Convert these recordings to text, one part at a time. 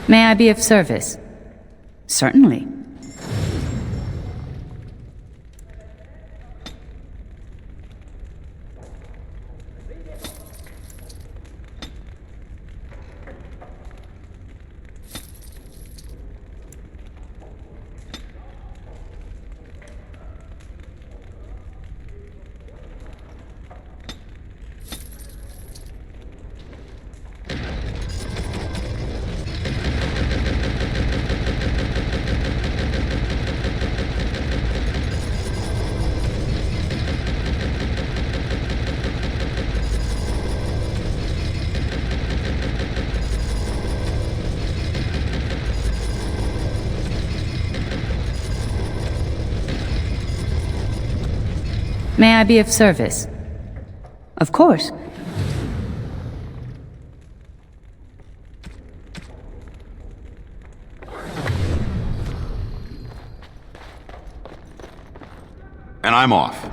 May I be of service? Certainly. May I be of service? Of course. And I'm off.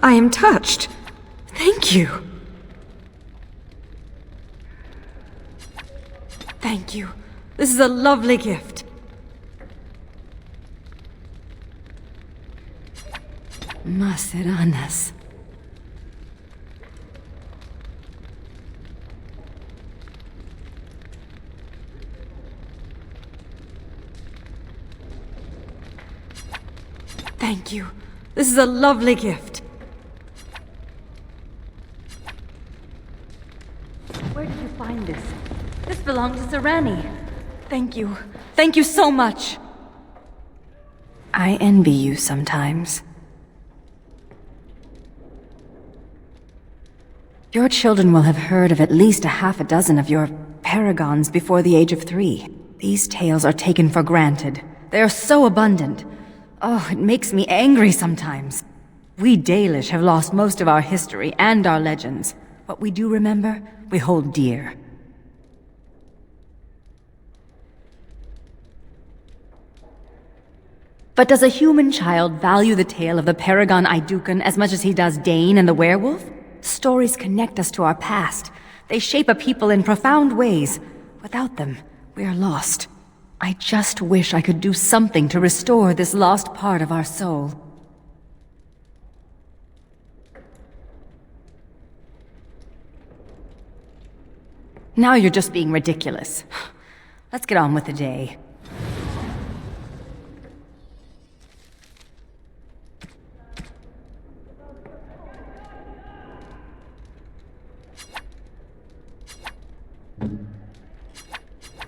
I am touched. Thank you. Thank you. This is a lovely gift. Maceranas. Thank you. This is a lovely gift. Where did you find this? This belonged to Serani. Thank you. Thank you so much. I envy you sometimes. Your children will have heard of at least a half a dozen of your paragons before the age of 3. These tales are taken for granted. They are so abundant. Oh, it makes me angry sometimes. We Dalish have lost most of our history and our legends. What we do remember, we hold dear. But does a human child value the tale of the Paragon Idukan as much as he does Dane and the werewolf? Stories connect us to our past. They shape a people in profound ways. Without them, we are lost. I just wish I could do something to restore this lost part of our soul. Now you're just being ridiculous. Let's get on with the day.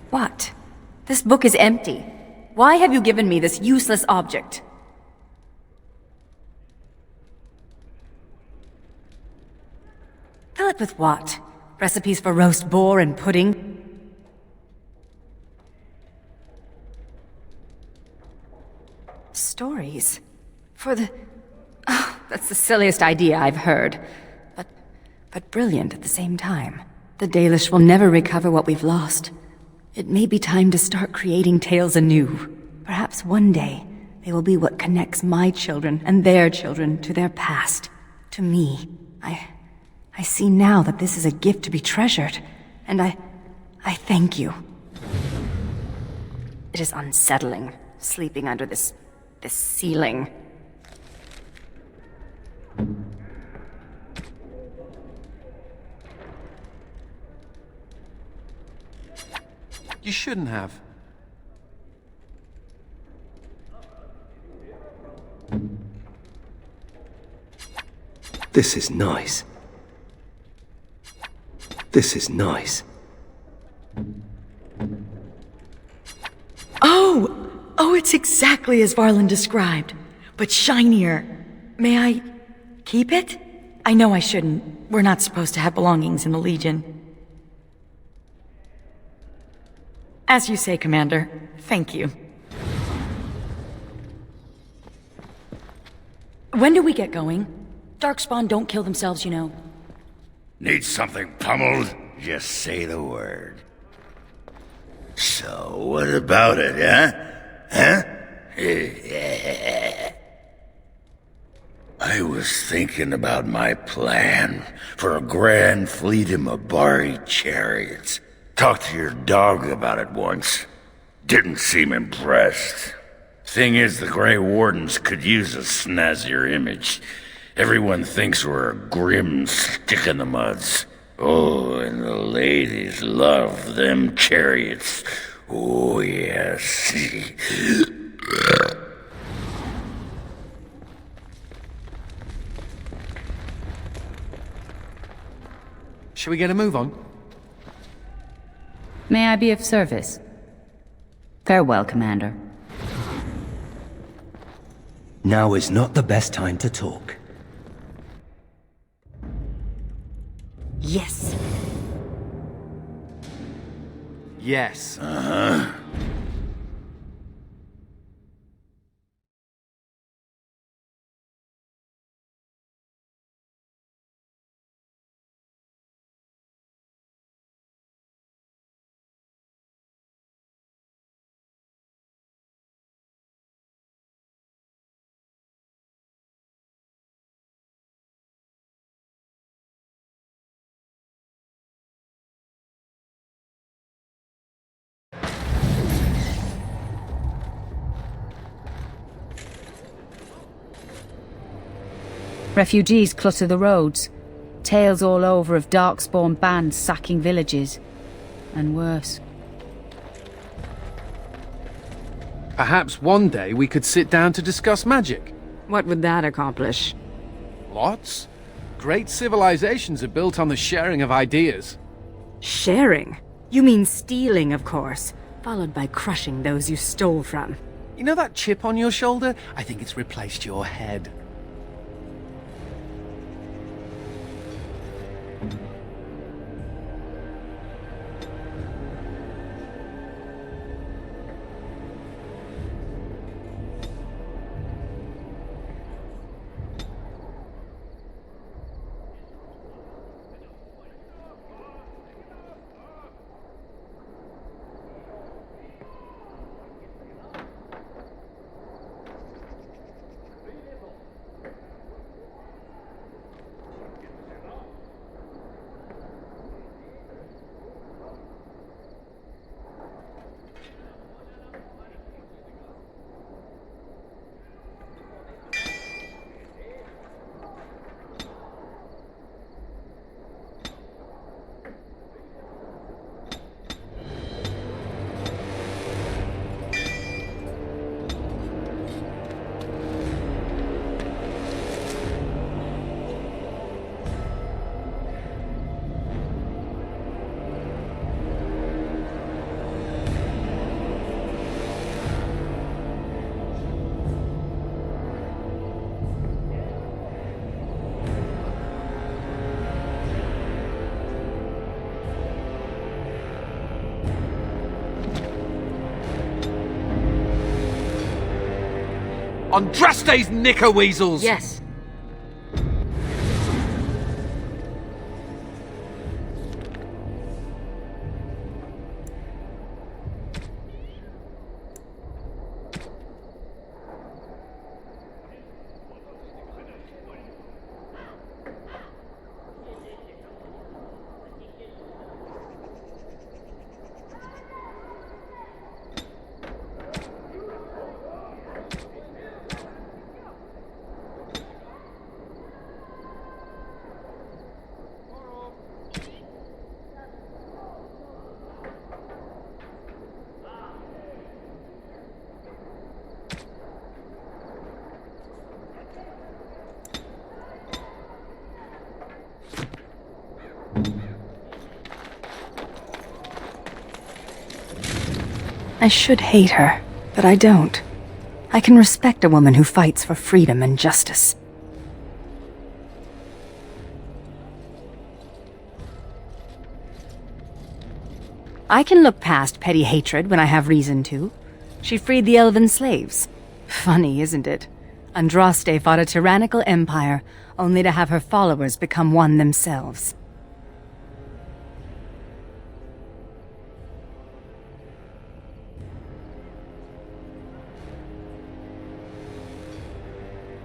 What? This book is empty. Why have you given me this useless object? Fill it with what? Recipes for roast boar and pudding? Stories? For the... Oh, that's the silliest idea I've heard. But brilliant at the same time. The Dalish will never recover what we've lost. It may be time to start creating tales anew. Perhaps one day, they will be what connects my children and their children to their past. To me. I see now that this is a gift to be treasured. And I thank you. It is unsettling, sleeping under this ceiling. You shouldn't have. This is nice. This is nice. Oh, it's exactly as Varlin described, but shinier. May I keep it? I know I shouldn't. We're not supposed to have belongings in the Legion. As you say, Commander. Thank you. When do we get going? Darkspawn don't kill themselves, you know. Need something pummeled? Just say the word. So, what about it, huh? I was thinking about my plan for a grand fleet of Mabari chariots. Talked to your dog about it once. Didn't seem impressed. Thing is, the Grey Wardens could use a snazzier image. Everyone thinks we're a grim stick-in-the-muds. Oh, and the ladies love them chariots. Oh, yes. Shall we get a move on? May I be of service? Farewell, Commander. Now is not the best time to talk. Yes. Yes. Refugees clutter the roads. Tales all over of Darkspawn bands sacking villages. And worse. Perhaps one day we could sit down to discuss magic. What would that accomplish? Lots. Great civilizations are built on the sharing of ideas. Sharing? You mean stealing, of course, followed by crushing those you stole from. You know that chip on your shoulder? I think it's replaced your head. Andraste's knickerweasels! Yes. I should hate her, but I don't. I can respect a woman who fights for freedom and justice. I can look past petty hatred when I have reason to. She freed the elven slaves. Funny, isn't it? Andraste fought a tyrannical empire, only to have her followers become one themselves.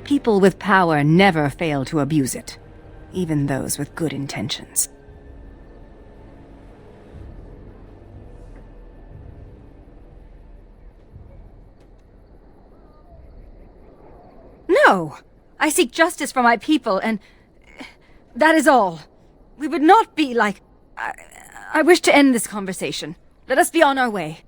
People with power never fail to abuse it, even those with good intentions. No! I seek justice for my people, and that is all. We would not be like... I wish to end this conversation. Let us be on our way.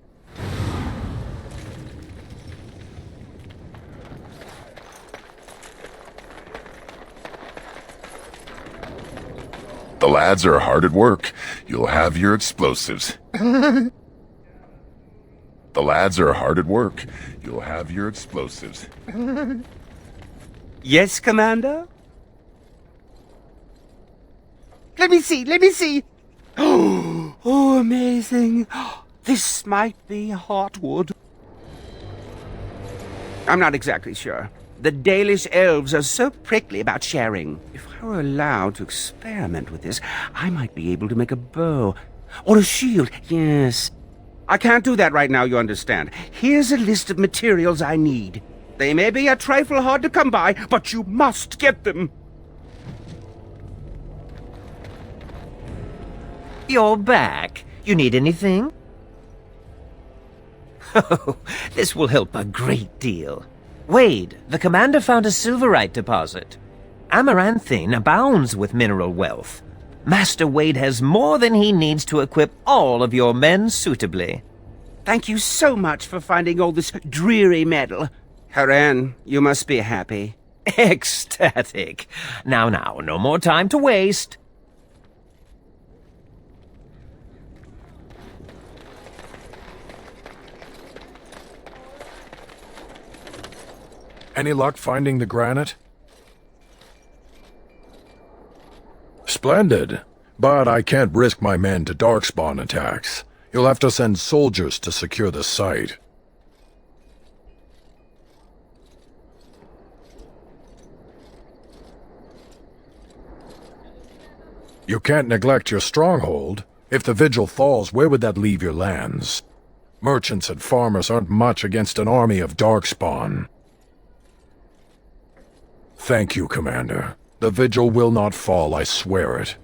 The lads are hard at work. You'll have your explosives. The lads are hard at work. You'll have your explosives. Yes, Commander? Let me see! Oh, amazing. This might be hotwood. I'm not exactly sure. The Dalish elves are so prickly about sharing. If I were allowed to experiment with this, I might be able to make a bow. Or a shield, yes. I can't do that right now, you understand. Here's a list of materials I need. They may be a trifle hard to come by, but you must get them. You're back. You need anything? Oh, this will help a great deal. Wade, the commander found a silverite deposit. Amaranthine abounds with mineral wealth. Master Wade has more than he needs to equip all of your men suitably. Thank you so much for finding all this dreary metal. Haran, you must be happy. Ecstatic. Now, no more time to waste. Any luck finding the granite? Splendid. But I can't risk my men to Darkspawn attacks. You'll have to send soldiers to secure the site. You can't neglect your stronghold. If the vigil falls, where would that leave your lands? Merchants and farmers aren't much against an army of Darkspawn. Thank you, Commander. The vigil will not fall, I swear it.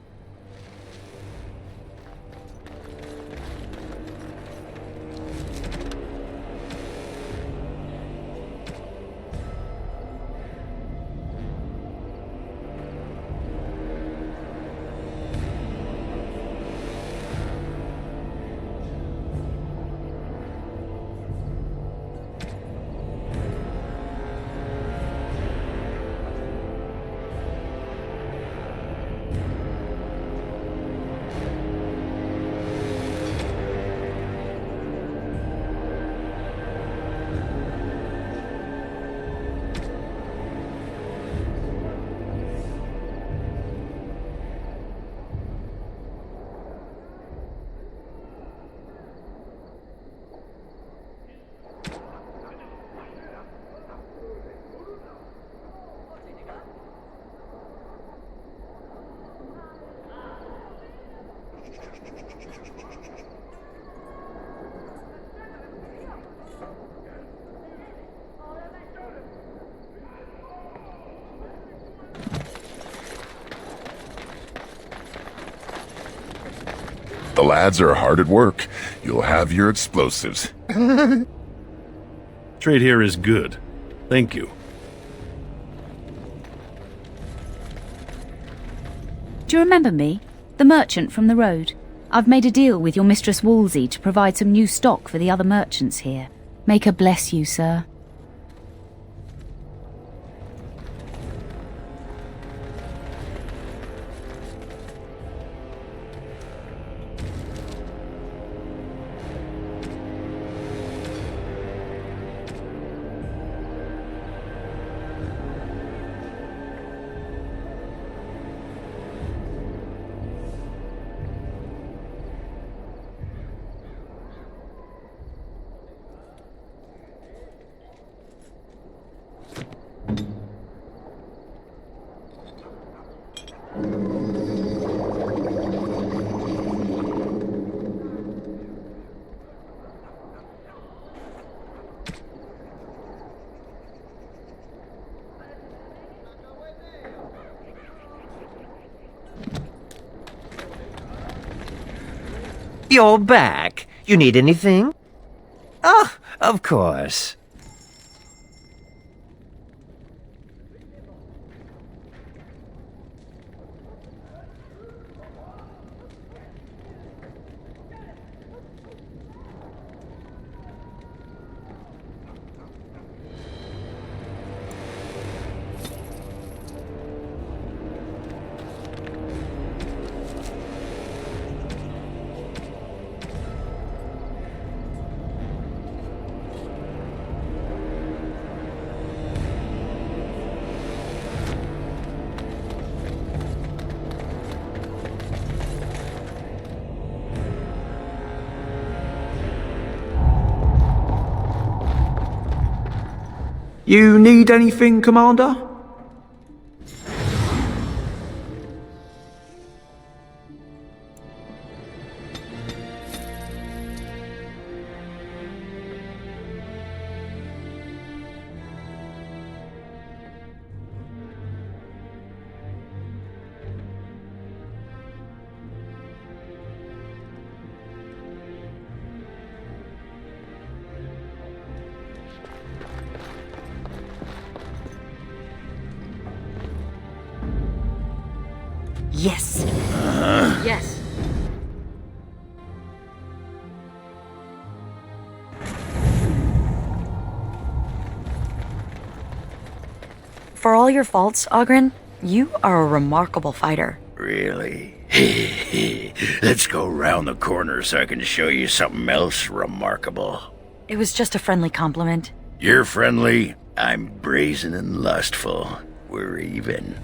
The lads are hard at work. You'll have your explosives. Trade here is good. Thank you. Do you remember me? The merchant from the road. I've made a deal with your Mistress Wolsey to provide some new stock for the other merchants here. Make her bless you, sir. You're back. You need anything? Oh, of course. You need anything, Commander? Yes. Yes. For all your faults, Ogren, you are a remarkable fighter. Really? Let's go round the corner so I can show you something else remarkable. It was just a friendly compliment. You're friendly, I'm brazen and lustful. We're even.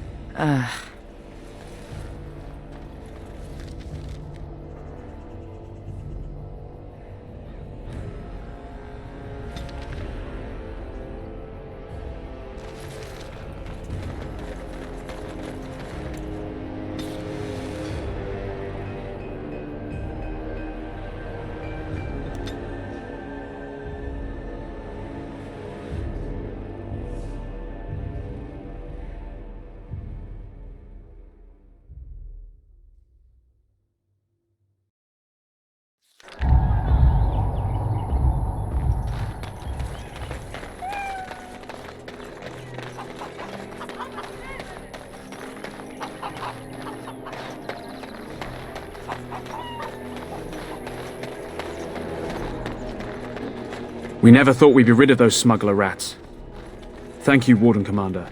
We never thought we'd be rid of those smuggler rats. Thank you, Warden Commander.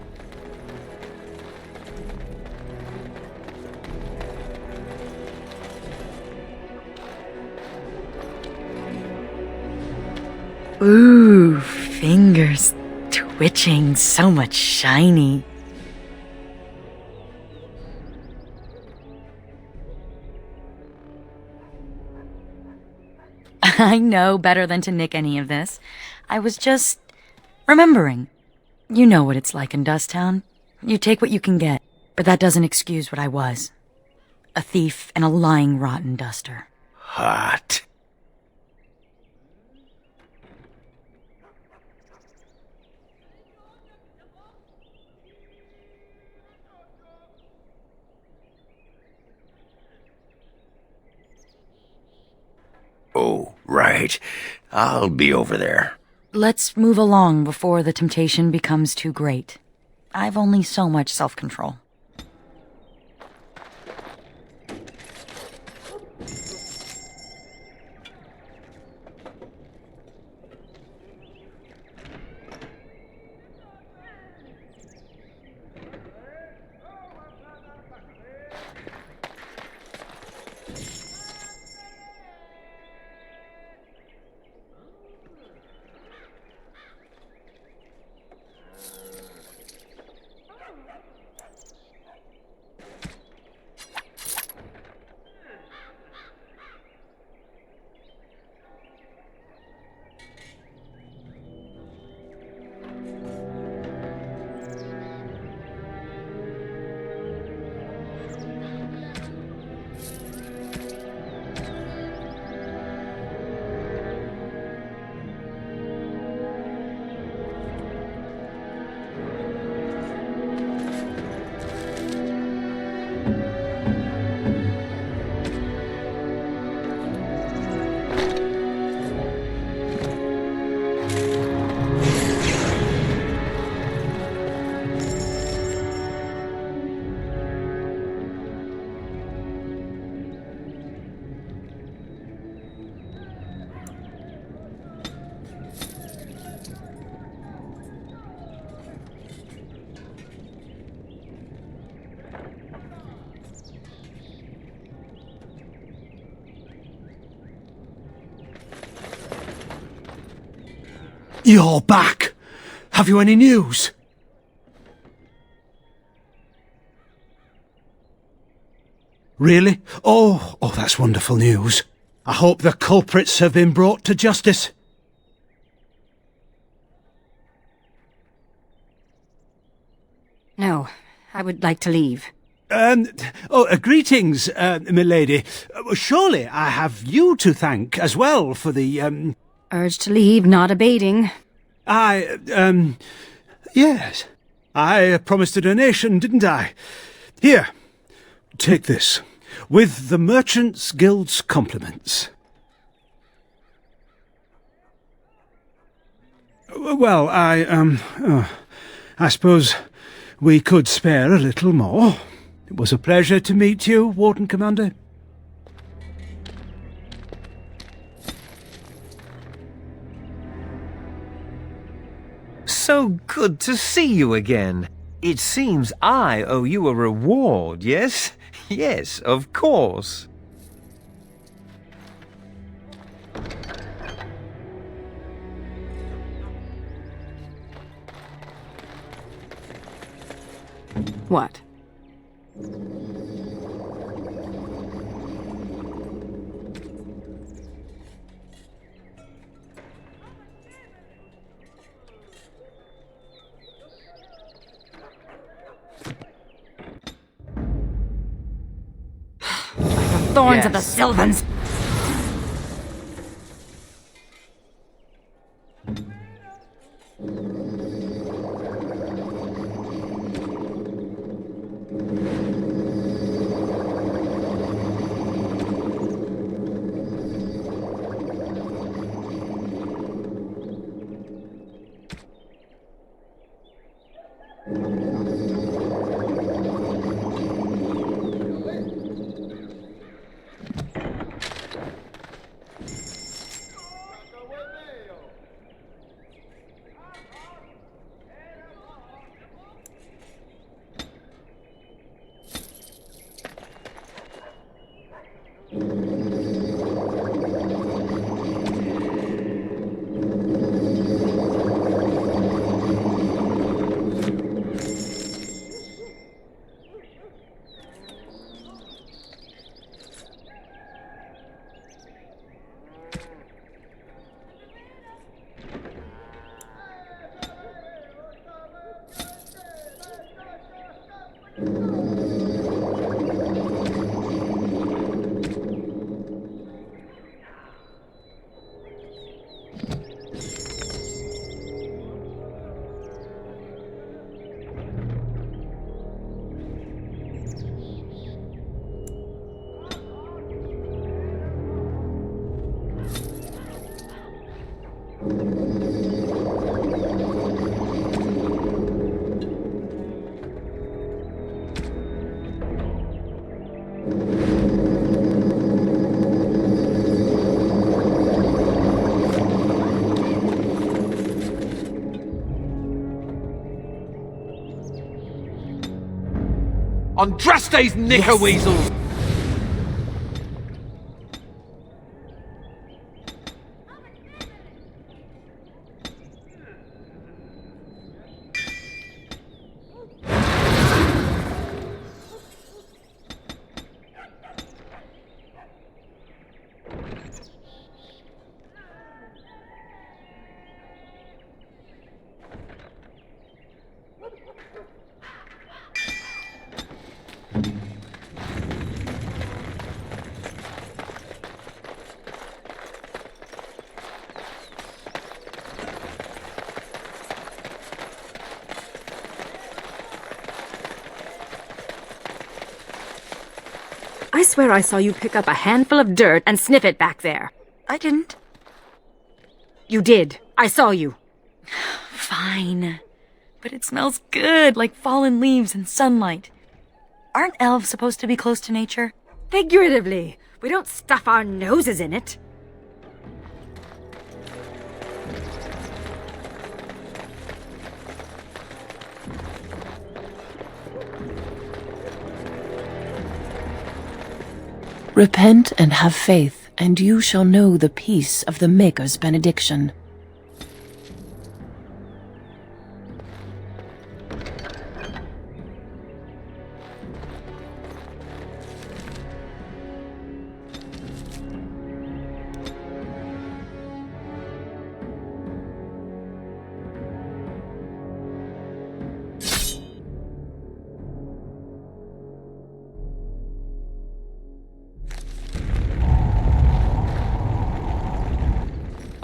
Ooh, fingers twitching, so much shiny. I know better than to nick any of this. I was just remembering. You know what it's like in Dust Town. You take what you can get, but that doesn't excuse what I was. A thief and a lying rotten duster. Hot. Oh, right. I'll be over there. Let's move along before the temptation becomes too great. I've only so much self-control. You're back! Have you any news? Really? Oh, that's wonderful news. I hope the culprits have been brought to justice. No, I would like to leave. Greetings, milady. Surely I have you to thank as well for the, Urge to leave not abating. Yes. I promised a donation, didn't I? Here, take this. With the Merchants Guild's compliments. Well, I suppose we could spare a little more. It was a pleasure to meet you, Warden Commander. So good to see you again. It seems I owe you a reward, yes? Yes, of course. What? Thorns of the Sylvans! Andraste's knickerweasels! I swear I saw you pick up a handful of dirt and sniff it back there. I didn't. You did. I saw you. Fine. But it smells good, like fallen leaves and sunlight. Aren't elves supposed to be close to nature? Figuratively. We don't stuff our noses in it. Repent and have faith, and you shall know the peace of the Maker's benediction.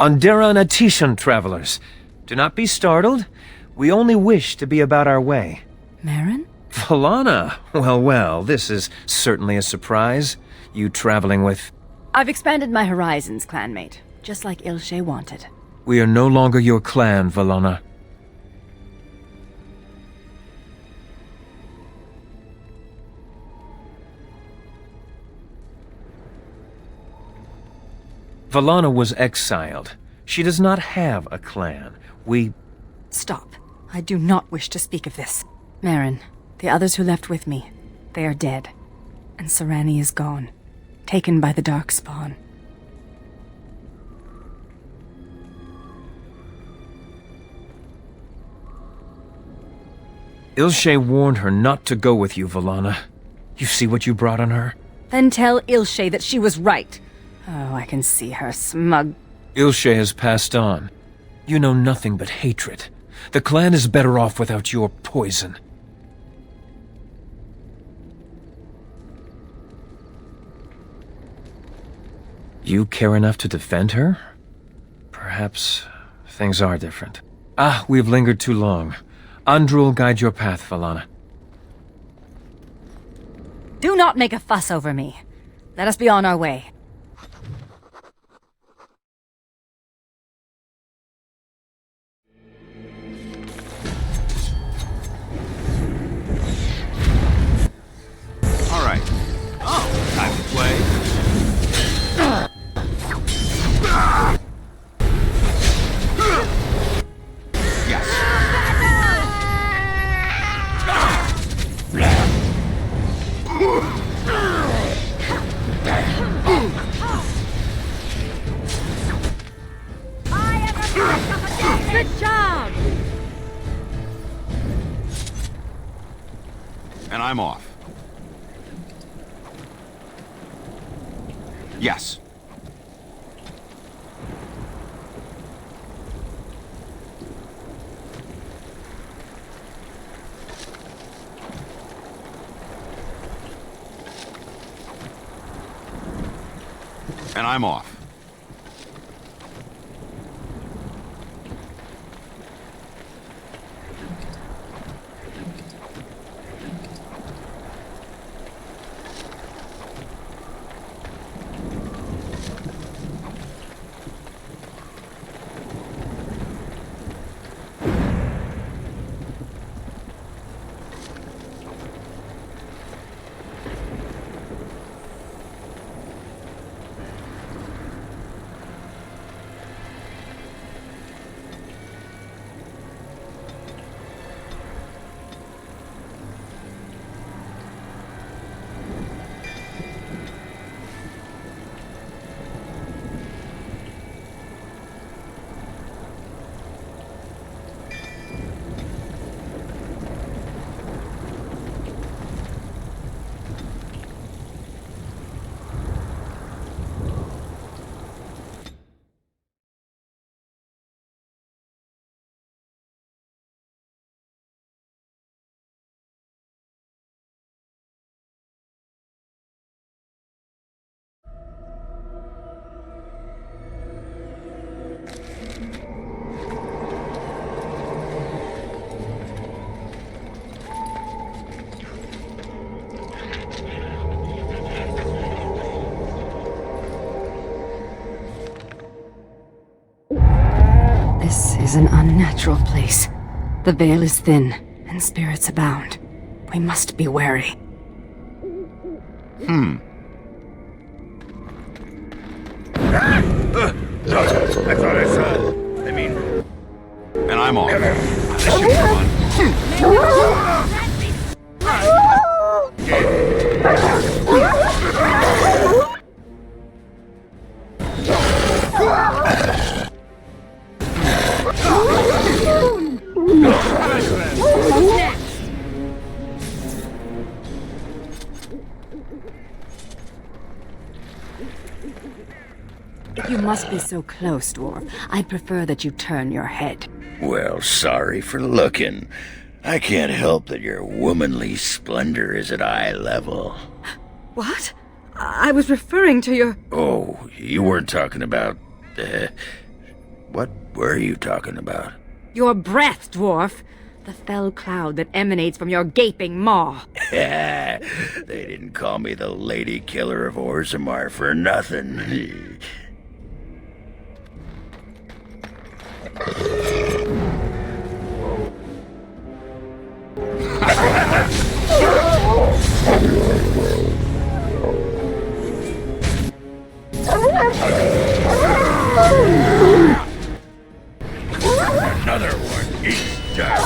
Onderan Atishan travelers. Do not be startled. We only wish to be about our way. Marin? Valana! Well, well, this is certainly a surprise. You traveling with... I've expanded my horizons, clanmate, just like Ilshe wanted. We are no longer your clan, Valana. Valana was exiled. She does not have a clan. We... Stop. I do not wish to speak of this. Marin, the others who left with me, they are dead. And Serani is gone, taken by the Darkspawn. Ilshe warned her not to go with you, Valana. You see what you brought on her? Then tell Ilshe that she was right. Oh, I can see her smug. Ilshe has passed on. You know nothing but hatred. The clan is better off without your poison. You care enough to defend her? Perhaps things are different. Ah, we've lingered too long. Andrul guide your path, Valana. Do not make a fuss over me. Let us be on our way. All right. Oh, time to play. Good job! And I'm off. Yes. And I'm off. This is an unnatural place. The veil is thin, and spirits abound. We must be wary. I thought I saw... I mean... And I'm off. This should be fun. If you must be so close, dwarf, I'd prefer that you turn your head. Well, sorry for looking. I can't help that your womanly splendor is at eye level. What? I was referring to your... Oh, you weren't talking about... What were you talking about? Your breath, dwarf! The fell cloud that emanates from your gaping maw. They didn't call me the Lady Killer of Orzammar for nothing. Another one. Eat down.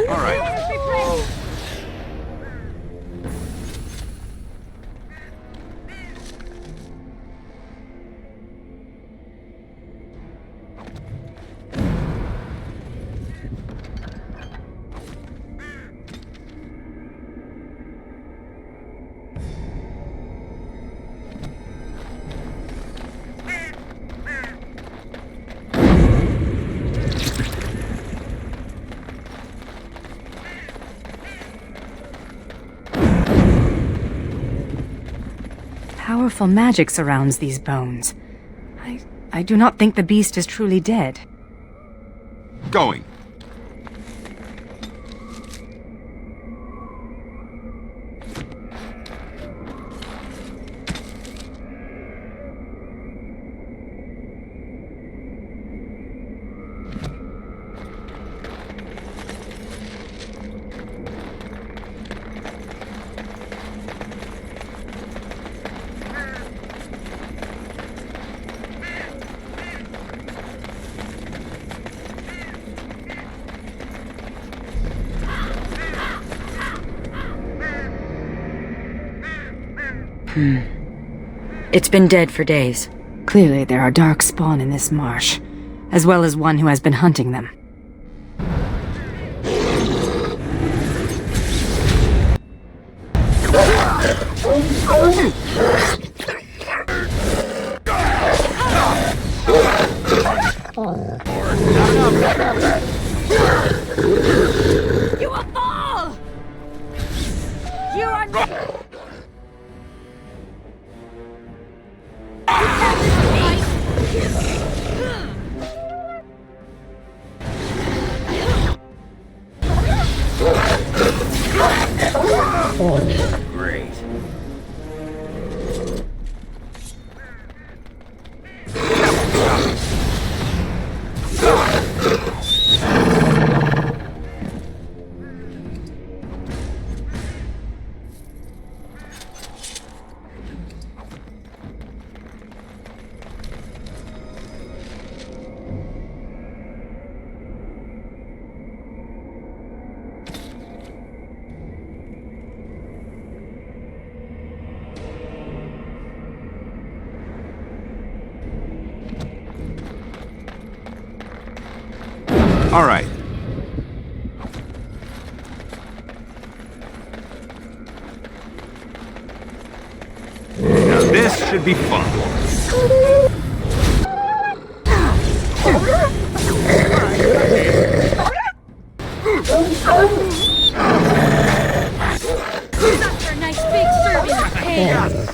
All right. Powerful magic surrounds these bones. I do not think the beast is truly dead. Going. It's been dead for days. Clearly there are Darkspawn in this marsh, as well as one who has been hunting them. You will fall! You are not... Great. All right. Now this should be fun. Such a nice big serving of pain.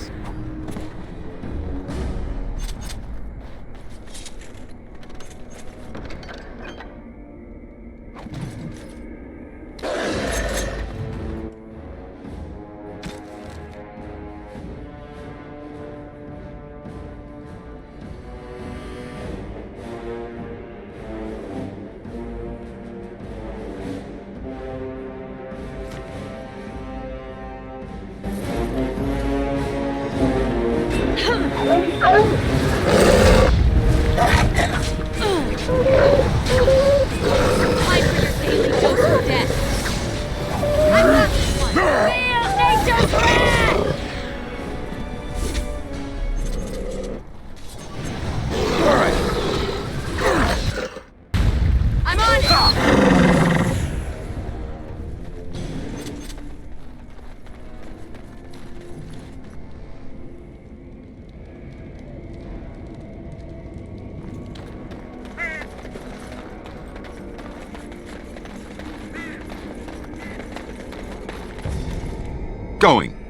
Going.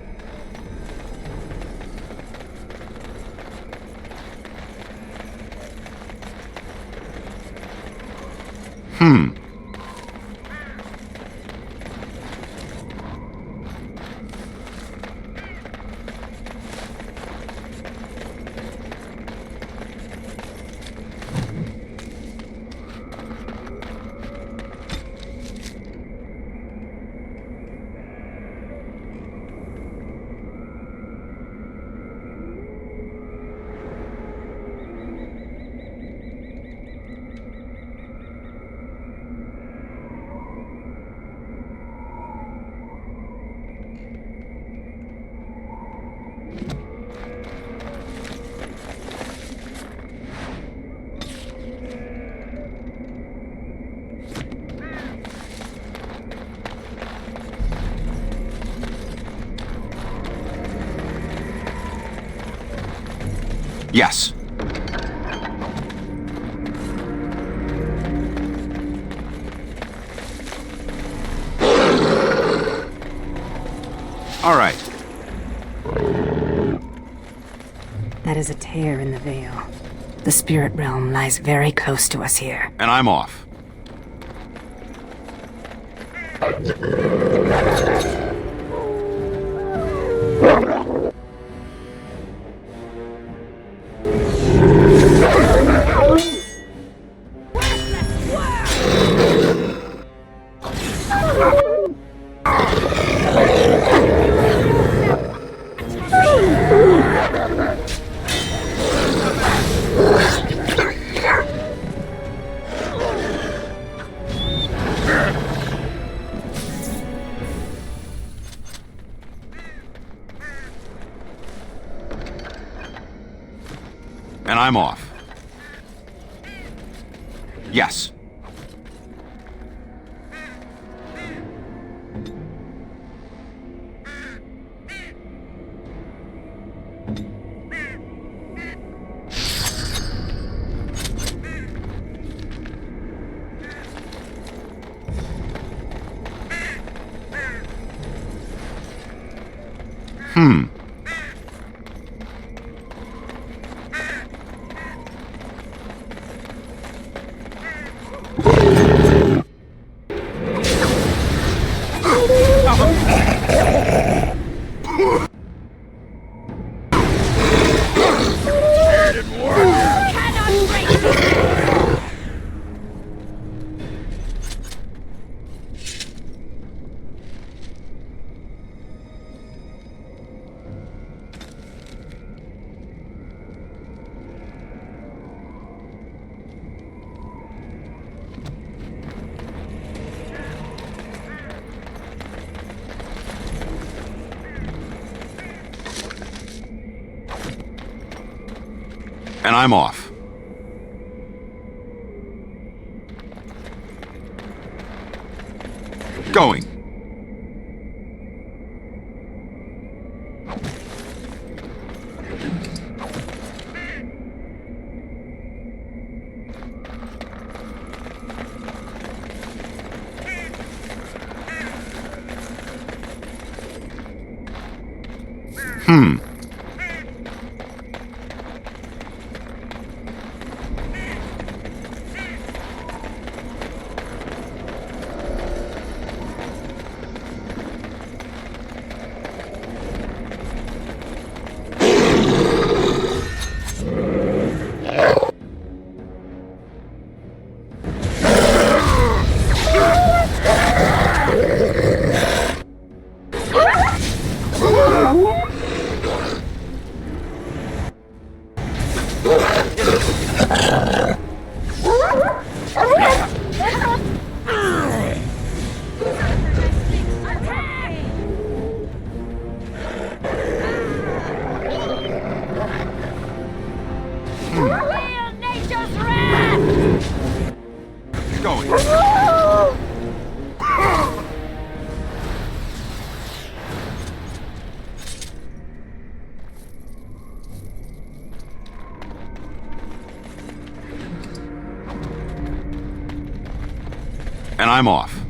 Yes. All right. That is a tear in the veil. The spirit realm lies very close to us here. And I'm off. And I'm off. Yes. And I'm off. Going. And I'm off.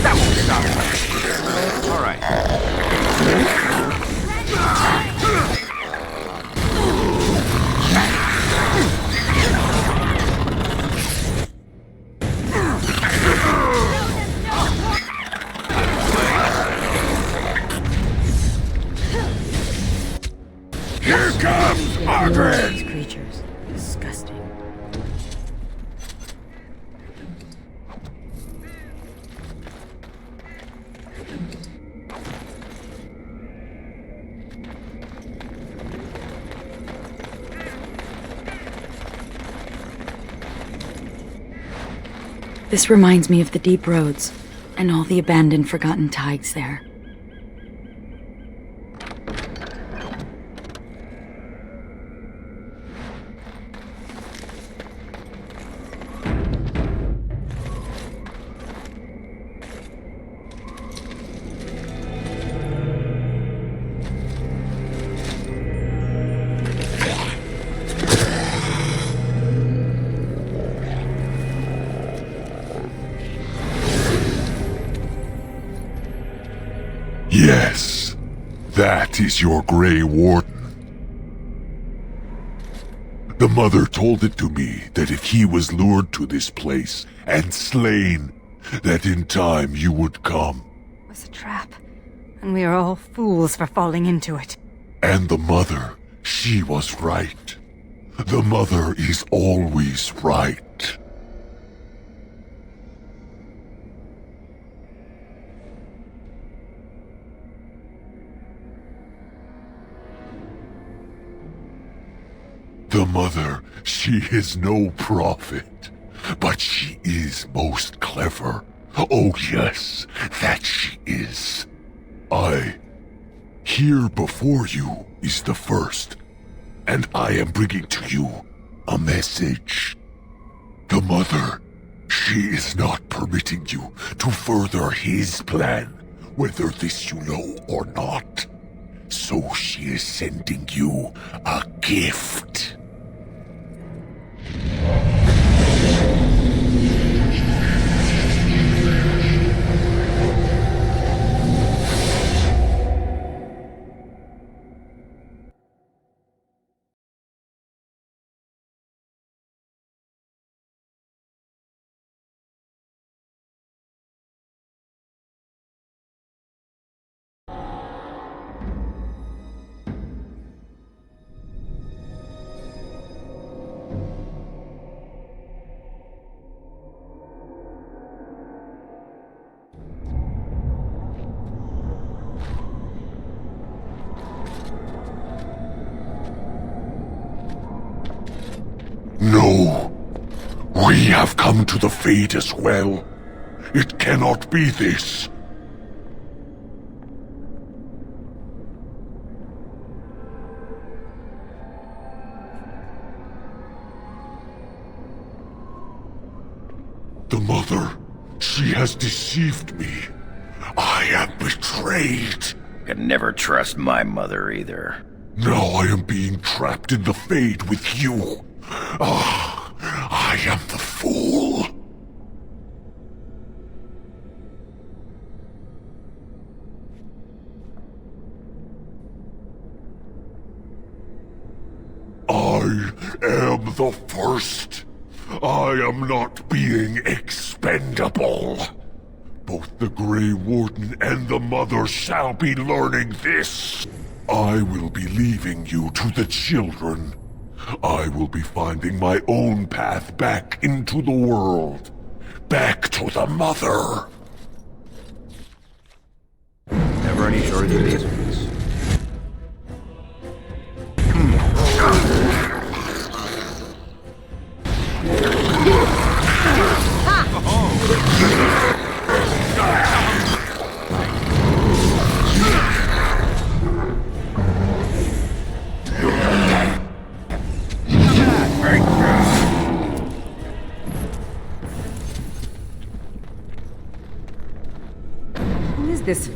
That won't stop me. All right. Here comes Margaret! These creatures. Disgusting. This reminds me of the deep roads and all the abandoned, forgotten tides there. Yes, that is your Grey Warden. The mother told it to me that if he was lured to this place and slain, that in time you would come. It was a trap, and we are all fools for falling into it. And the mother, she was right. The mother is always right. The mother, she is no prophet, but she is most clever. Oh yes, that she is. Here before you is the first, and I am bringing to you a message. The mother, she is not permitting you to further his plan, whether this you know or not. So she is sending you a gift. No. We have come to the fate as well. It cannot be this. The mother, she has deceived me. I am betrayed. Could never trust my mother either. Now I am being trapped in the Fade with you. Ah, I am the fool. I am the first. I am not being expendable. Both the Grey Warden and the Mother shall be learning this. I will be leaving you to the children. I will be finding my own path back into the world. Back to the Mother. Never any shortage of these ones.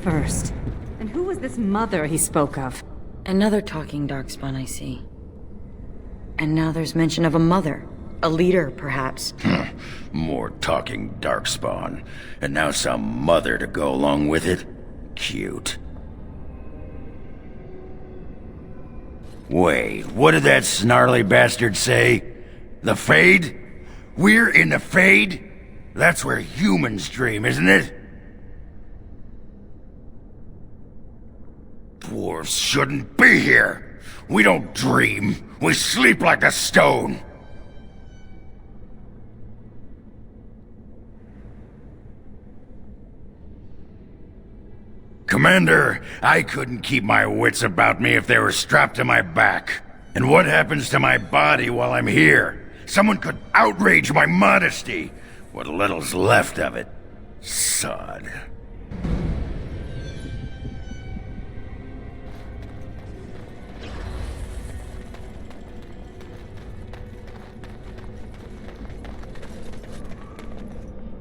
first? And who was this mother he spoke of? Another talking Darkspawn, I see. And now there's mention of a mother. A leader, perhaps. More talking Darkspawn. And now some mother to go along with it? Cute. Wait, what did that snarly bastard say? The Fade? We're in the Fade? That's where humans dream, isn't it? Dwarves shouldn't be here. We don't dream. We sleep like a stone. Commander, I couldn't keep my wits about me if they were strapped to my back. And what happens to my body while I'm here? Someone could outrage my modesty. What little's left of it. Sod.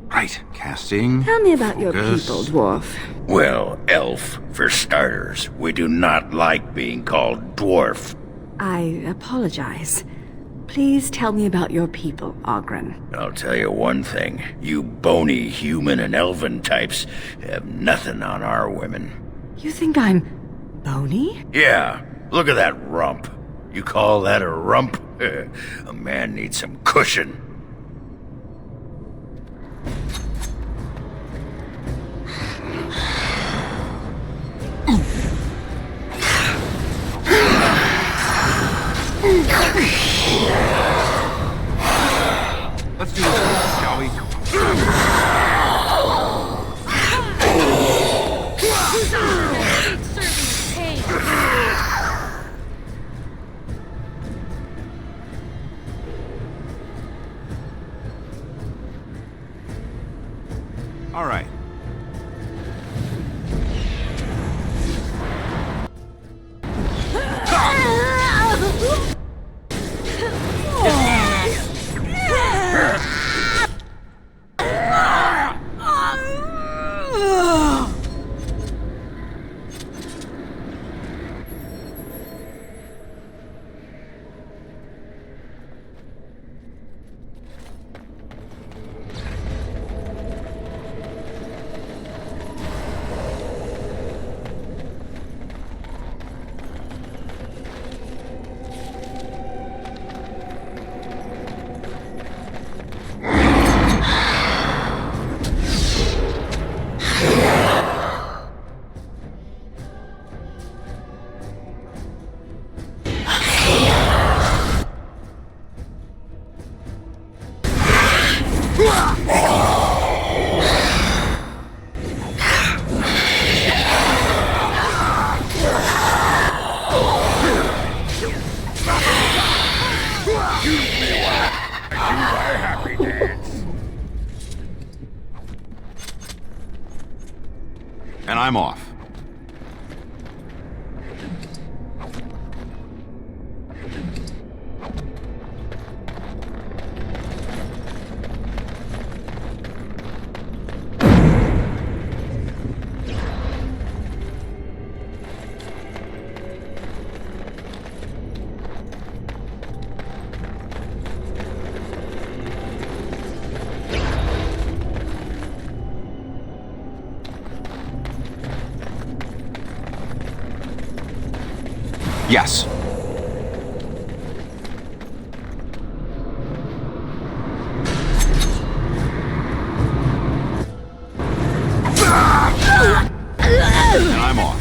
Right, casting. Tell me about your Focus. people, dwarf. Well, elf, for starters. We do not like being called dwarf. I apologize. Please tell me about your people, Ogren. I'll tell you one thing. You bony human and elven types have nothing on our women. You think I'm bony? Yeah, look at that rump. You call that a rump? A man needs some cushion. Let's do this, shall we? All right. And I'm off. Yes. And I'm off.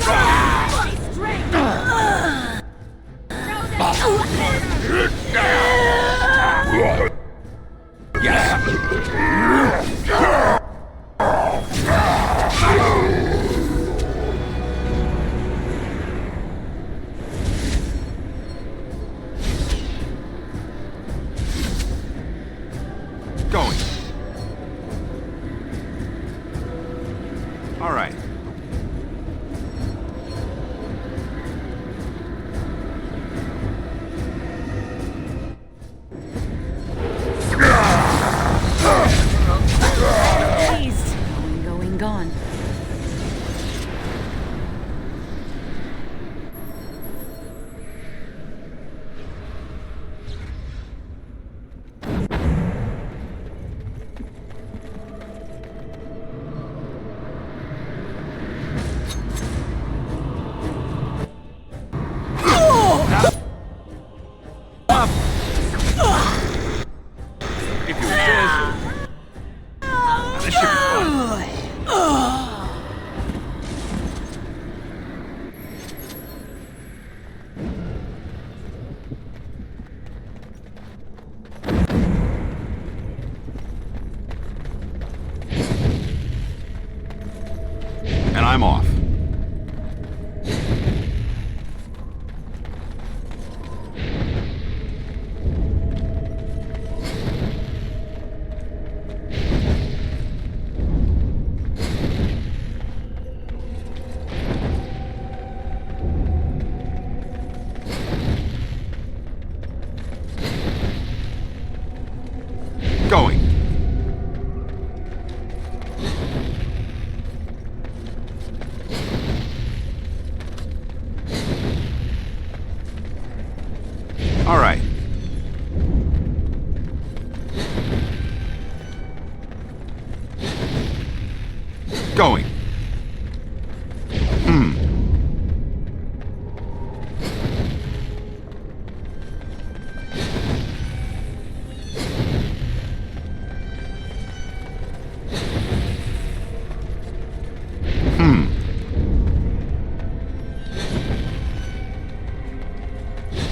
All right. Going.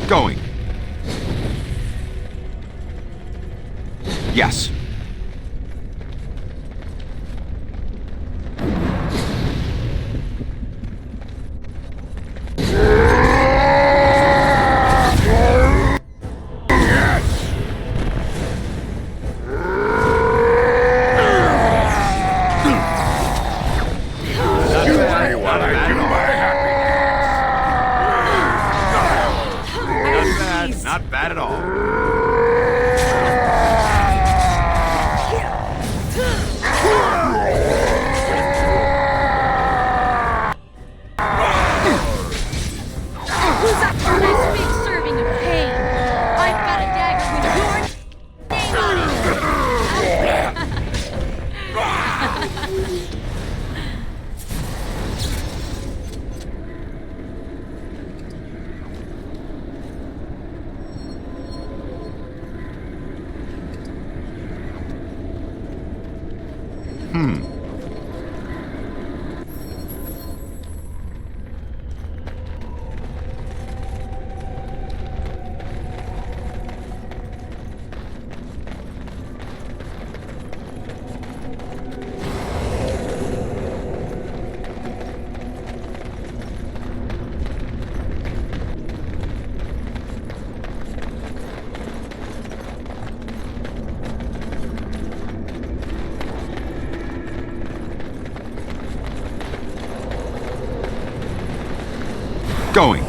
Going. Yes. Not bad at all. Who's up for a nice big serving of pain? I've got a dagger with your name on it! Going.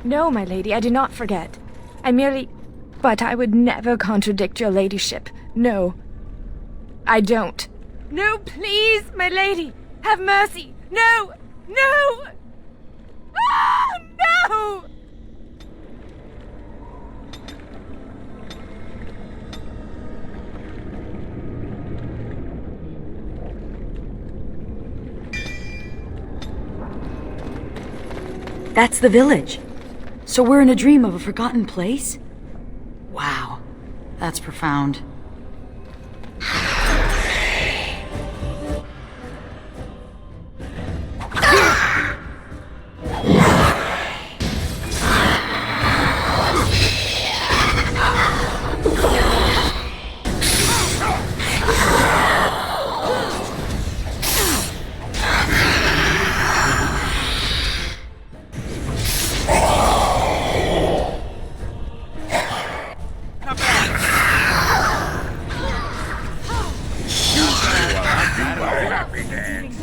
No, my lady, I do not forget. I merely... But I would never contradict your ladyship. No. I don't. No, please, my lady! Have mercy! No! No! Ah, no! That's the village. So we're in a dream of a forgotten place? Wow, that's profound.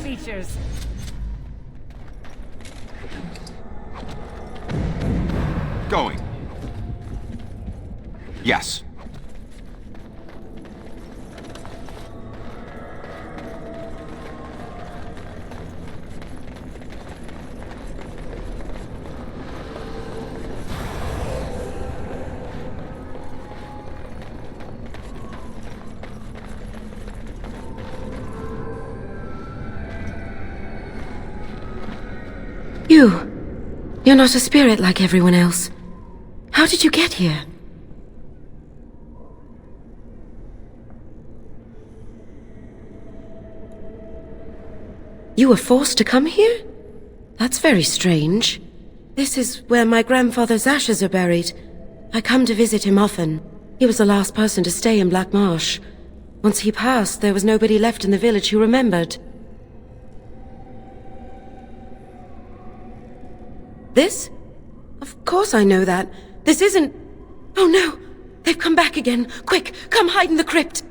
Features. Going. Yes. You're not a spirit like everyone else. How did you get here? You were forced to come here? That's very strange. This is where my grandfather's ashes are buried. I come to visit him often. He was the last person to stay in Black Marsh. Once he passed, there was nobody left in the village who remembered. This? Of course I know that. This isn't... Oh no! They've come back again! Quick, come hide in the crypt!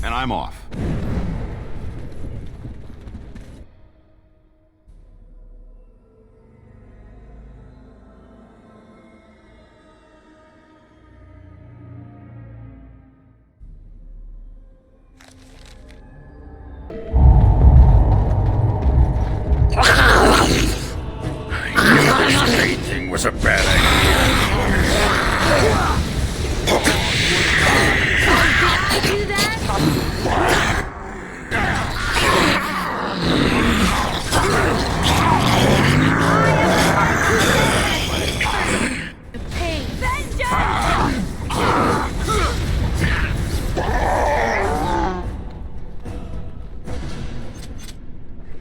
And I'm off. Everything was a bad idea.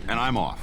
And I'm off.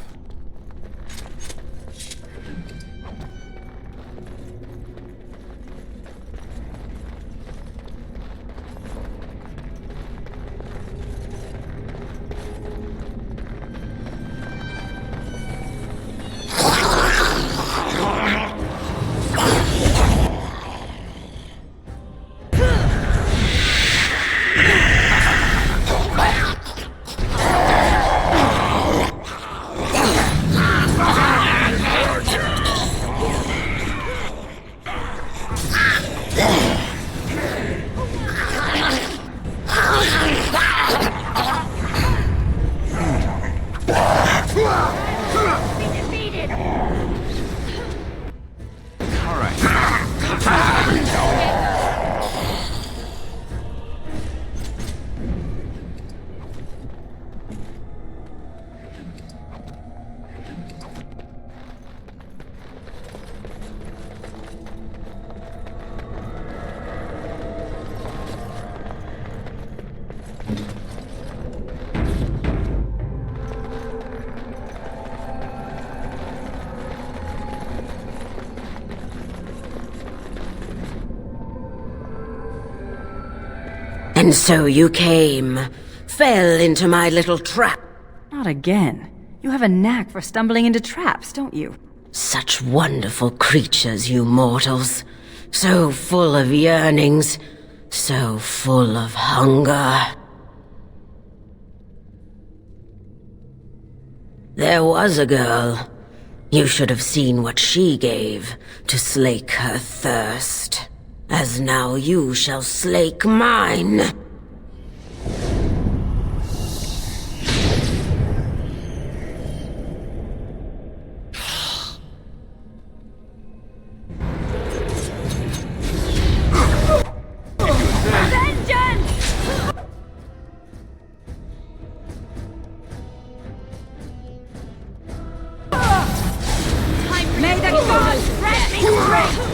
And so you came, fell into my little trap. Not again. You have a knack for stumbling into traps, don't you? Such wonderful creatures, you mortals. So full of yearnings, so full of hunger. There was a girl. You should have seen what she gave to slake her thirst. As now you shall slake mine. May the gods grant me strength!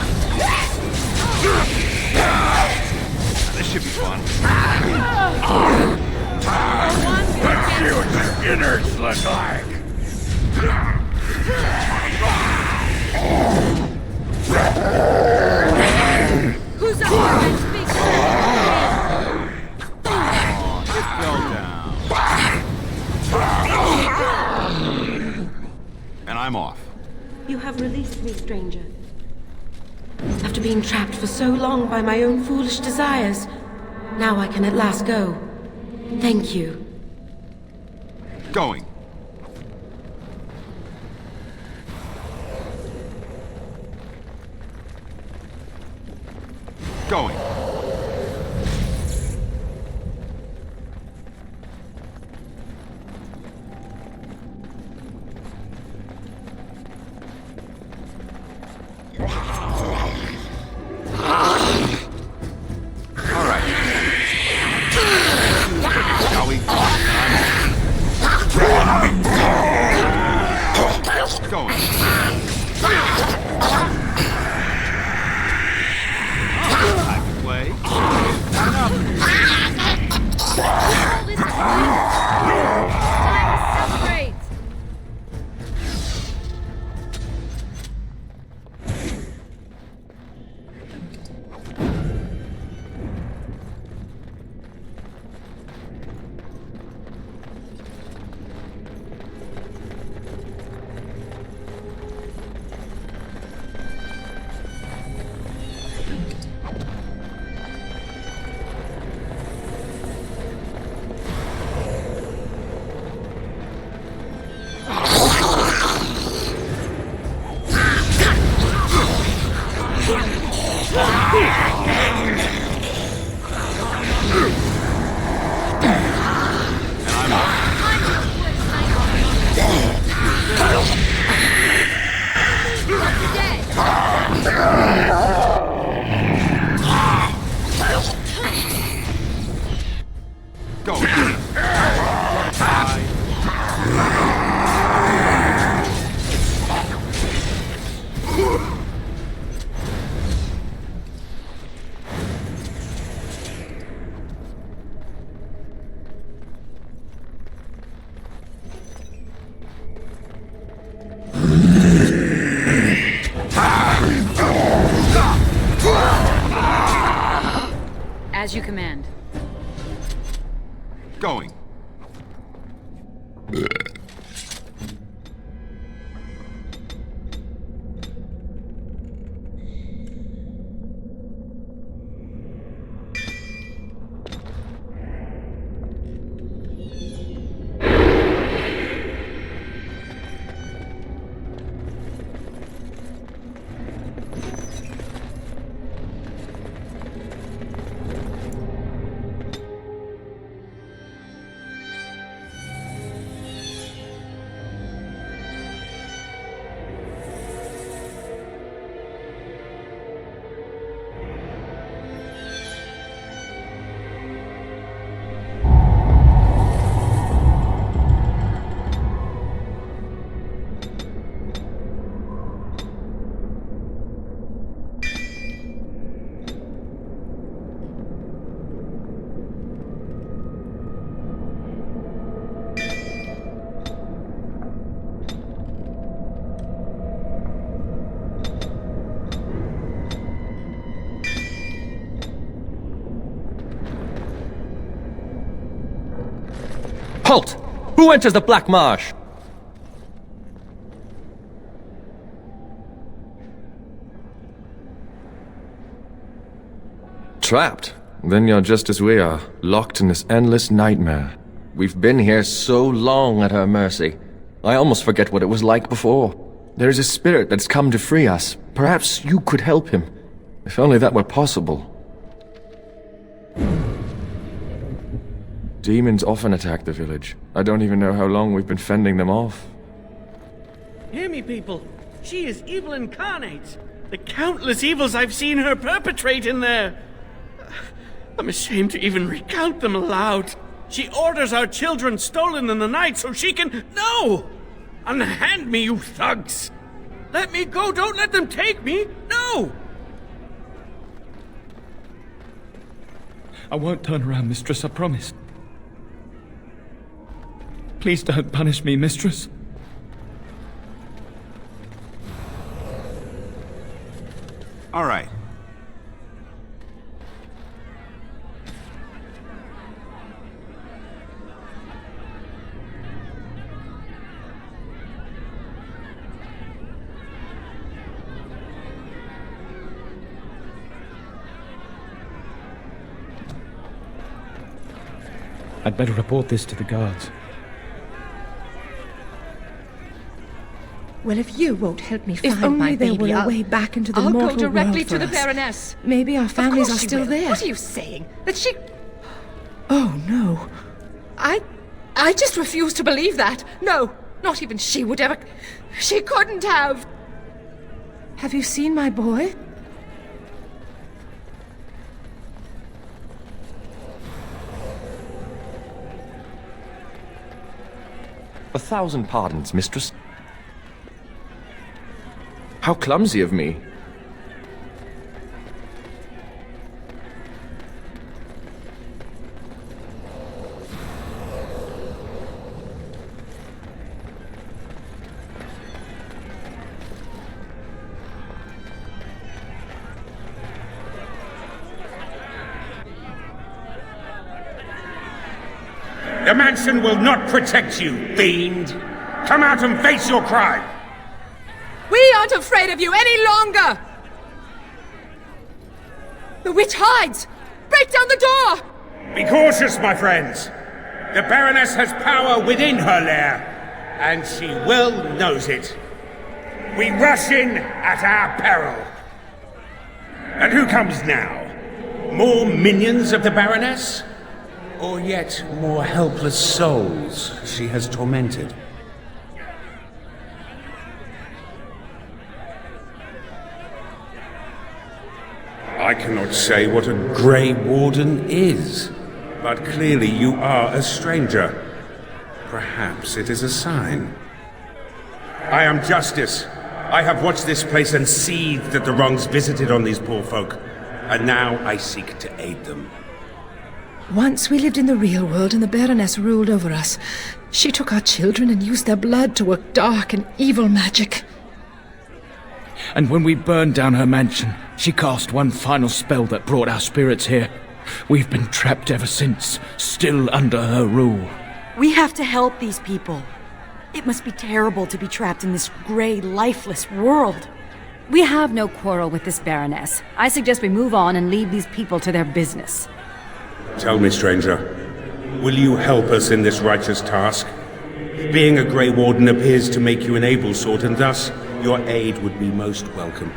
This should be fun. Let's see what your innards look like. Who's up here and speaks to It fell down. And I'm off. You have released me, stranger. After being trapped for so long by my own foolish desires, now I can at last go. Thank you. Going. Going. Play. As you command. Going. Halt! Who enters the Black Marsh? Trapped? Then you're just as we are, locked in this endless nightmare. We've been here so long at her mercy. I almost forget what it was like before. There's a spirit that's come to free us. Perhaps you could help him. If only that were possible. Demons often attack the village. I don't even know how long we've been fending them off. Hear me, people. She is evil incarnate. The countless evils I've seen her perpetrate in there. I'm ashamed to even recount them aloud. She orders our children stolen in the night so she can... No! Unhand me, you thugs! Let me go! Don't let them take me! No! I won't turn around, mistress, I promise. Please don't punish me, mistress. All right. I'd better report this to the guards. Well, if you won't help me If find only my there baby, were a I'll... way back into the I'll mortal go directly world to for the us. Baroness. Maybe our families Of are course she still will. there. What are you saying? That she... Oh, no. I just refuse to believe that. No, not even she would ever... She couldn't have. Have you seen my boy? A thousand pardons, mistress. How clumsy of me. The mansion will not protect you, fiend! Come out and face your crime! We aren't afraid of you any longer! The witch hides! Break down the door! Be cautious, my friends! The Baroness has power within her lair, and she well knows it. We rush in at our peril. And who comes now? More minions of the Baroness? Or yet more helpless souls she has tormented? I cannot say what a Grey Warden is, but clearly you are a stranger. Perhaps it is a sign. I am Justice. I have watched this place and seethed at the wrongs visited on these poor folk, and now I seek to aid them. Once we lived in the real world and the Baroness ruled over us. She took our children and used their blood to work dark and evil magic. And when we burned down her mansion, she cast one final spell that brought our spirits here. We've been trapped ever since, still under her rule. We have to help these people. It must be terrible to be trapped in this grey, lifeless world. We have no quarrel with this Baroness. I suggest we move on and leave these people to their business. Tell me, stranger, will you help us in this righteous task? Being a Grey Warden appears to make you an able sort, and thus your aid would be most welcome.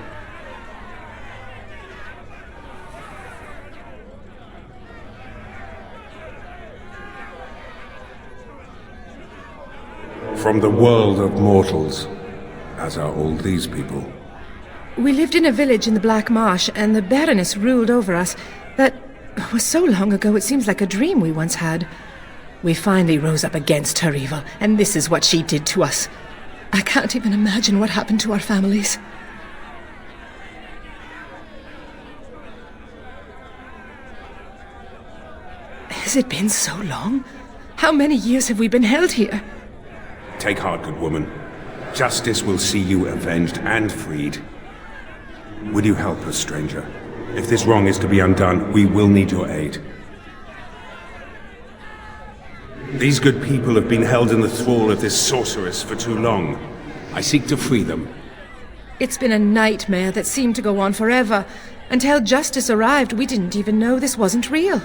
From the world of mortals, as are all these people. We lived in a village in the Black Marsh, and the Baroness ruled over us. That was so long ago it seems like a dream we once had. We finally rose up against her evil, and this is what she did to us. I can't even imagine what happened to our families. Has it been so long? How many years have we been held here? Take heart, good woman. Justice will see you avenged and freed. Will you help us, stranger? If this wrong is to be undone, we will need your aid. These good people have been held in the thrall of this sorceress for too long. I seek to free them. It's been a nightmare that seemed to go on forever. Until justice arrived, we didn't even know this wasn't real.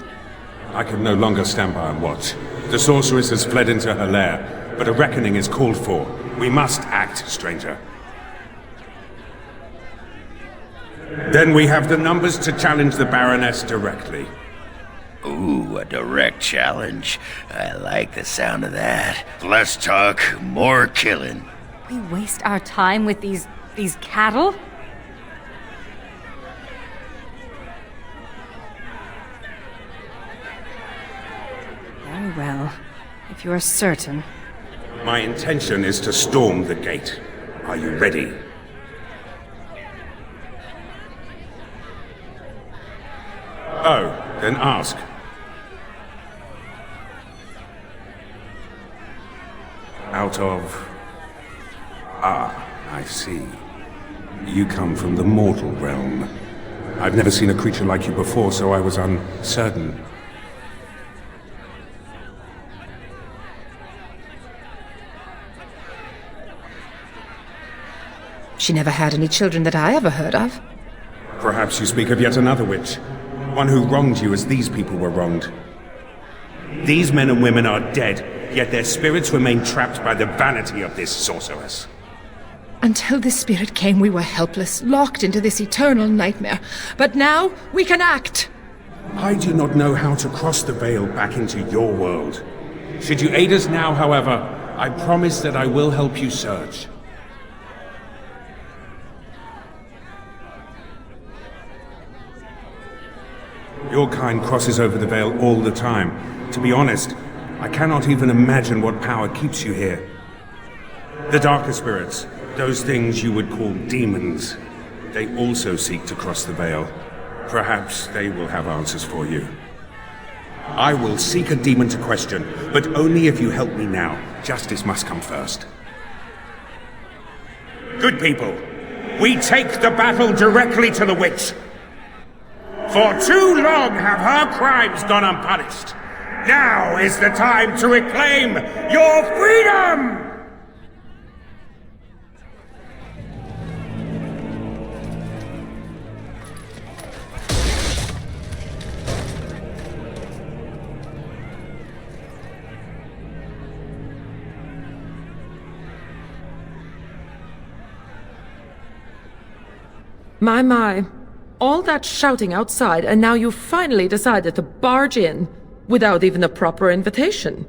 I can no longer stand by and watch. The sorceress has fled into her lair, but a reckoning is called for. We must act, stranger. Then we have the numbers to challenge the Baroness directly. Ooh, a direct challenge. I like the sound of that. Less talk, more killing. We waste our time with these cattle? Very well, if you are certain. My intention is to storm the gate. Are you ready? Oh, then ask. Out of... Ah, I see. You come from the mortal realm. I've never seen a creature like you before, so I was uncertain. She never had any children that I ever heard of. Perhaps you speak of yet another witch. One who wronged you as these people were wronged. These men and women are dead, yet their spirits remain trapped by the vanity of this sorceress. Until this spirit came, we were helpless, locked into this eternal nightmare. But now, we can act! I do not know how to cross the veil back into your world. Should you aid us now, however, I promise that I will help you search. Your kind crosses over the veil all the time. To be honest, I cannot even imagine what power keeps you here. The darker spirits, those things you would call demons, they also seek to cross the veil. Perhaps they will have answers for you. I will seek a demon to question, but only if you help me now. Justice must come first. Good people, we take the battle directly to the witch. For too long have her crimes gone unpunished. Now is the time to reclaim your freedom! My, All that shouting outside, and now you finally decided to barge in without even a proper invitation.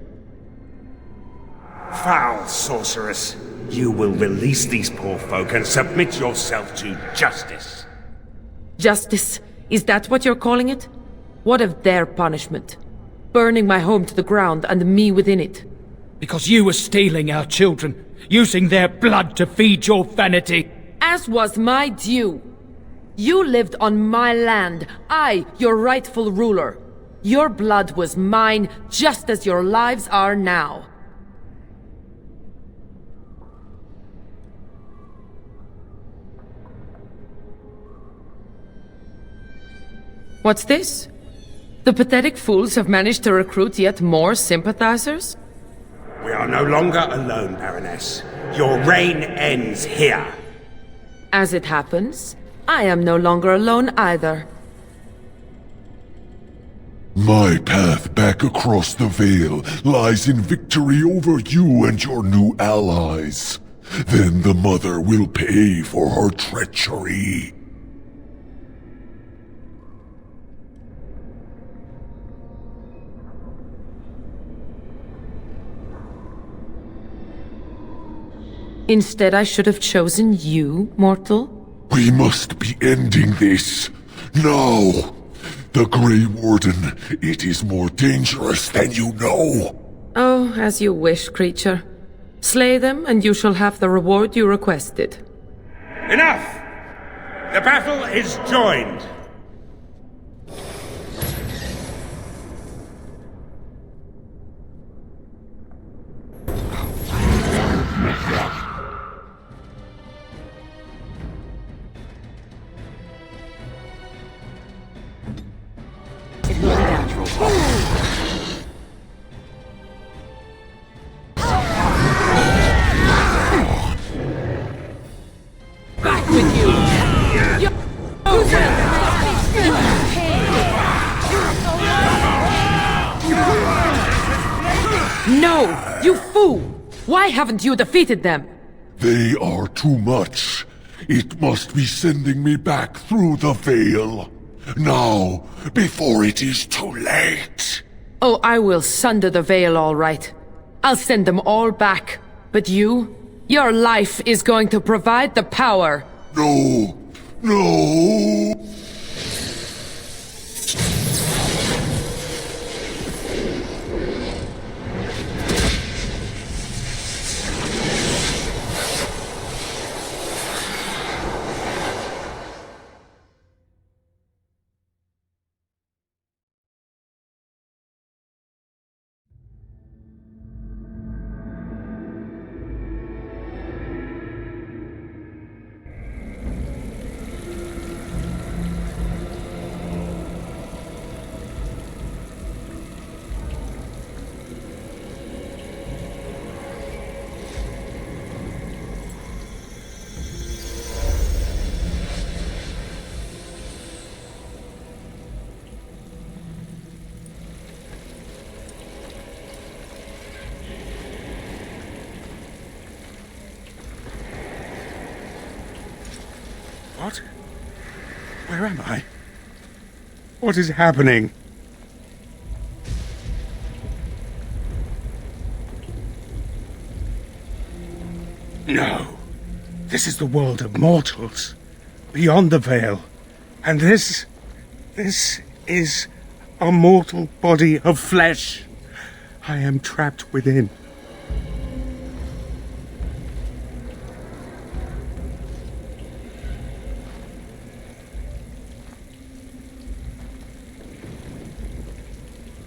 Foul sorceress! You will release these poor folk and submit yourself to justice. Justice? Is that what you're calling it? What of their punishment? Burning my home to the ground and me within it. Because you were stealing our children, using their blood to feed your vanity. As was my due. You lived on my land, I, your rightful ruler. Your blood was mine, just as your lives are now. What's this? The pathetic fools have managed to recruit yet more sympathizers? We are no longer alone, Baroness. Your reign ends here. As it happens, I am no longer alone either. My path back across the Vale lies in victory over you and your new allies. Then the Mother will pay for her treachery. Instead, I should have chosen you, mortal. We must be ending this. Now! The Grey Warden, it is more dangerous than you know. Oh, as you wish, creature. Slay them, and you shall have the reward you requested. Enough! The battle is joined! Back with you! No! You fool! Why haven't you defeated them? They are too much. It must be sending me back through the Vale. Now, before it is too late. Oh, I will sunder the veil all right. I'll send them all back. But you? Your life is going to provide the power. No! No! What? Where am I? What is happening? No. This is the world of mortals. Beyond the veil. And this is a mortal body of flesh. I am trapped within.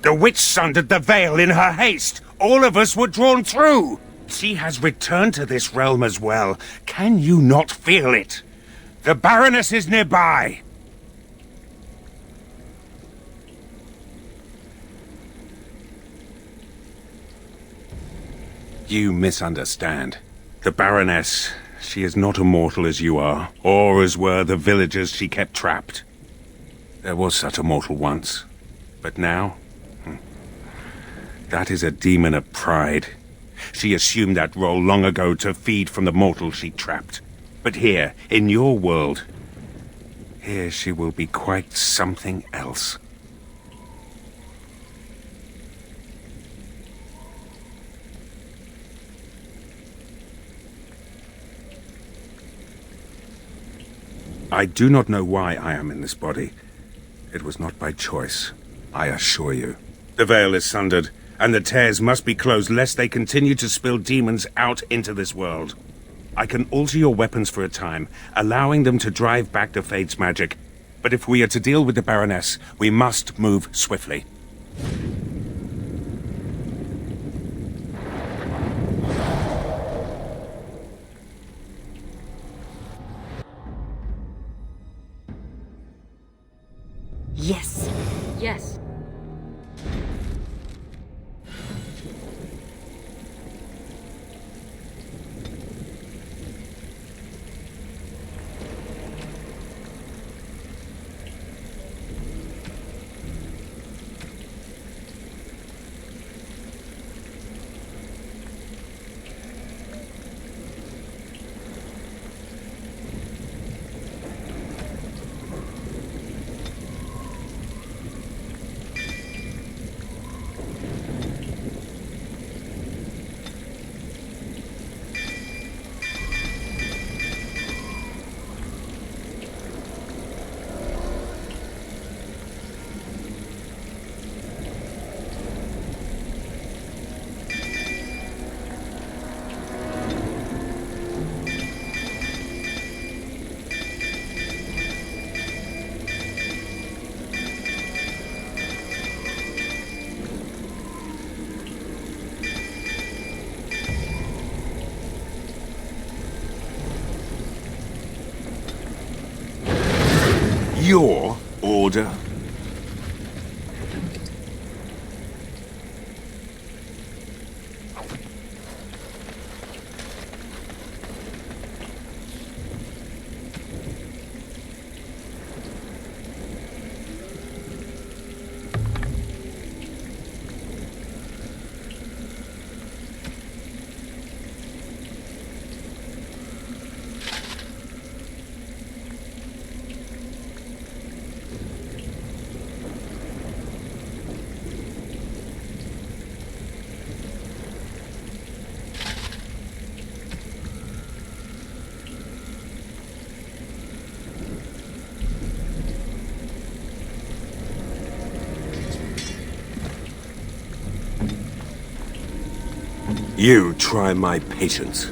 The witch sundered the veil in her haste. All of us were drawn through. She has returned to this realm as well. Can you not feel it? The Baroness is nearby. You misunderstand. The Baroness, she is not immortal as you are, or as were the villagers she kept trapped. There was such a mortal once, but now... that is a demon of pride. She assumed that role long ago to feed from the mortal she trapped. But here, in your world, Here she will be quite something else. I do not know why I am in this body. It was not by choice, I assure you. The veil is sundered, and the tears must be closed lest they continue to spill demons out into this world. I can alter your weapons for a time, allowing them to drive back the Fate's magic. But if we are to deal with the Baroness, we must move swiftly. Yes. Yes. Your order? You try my patience.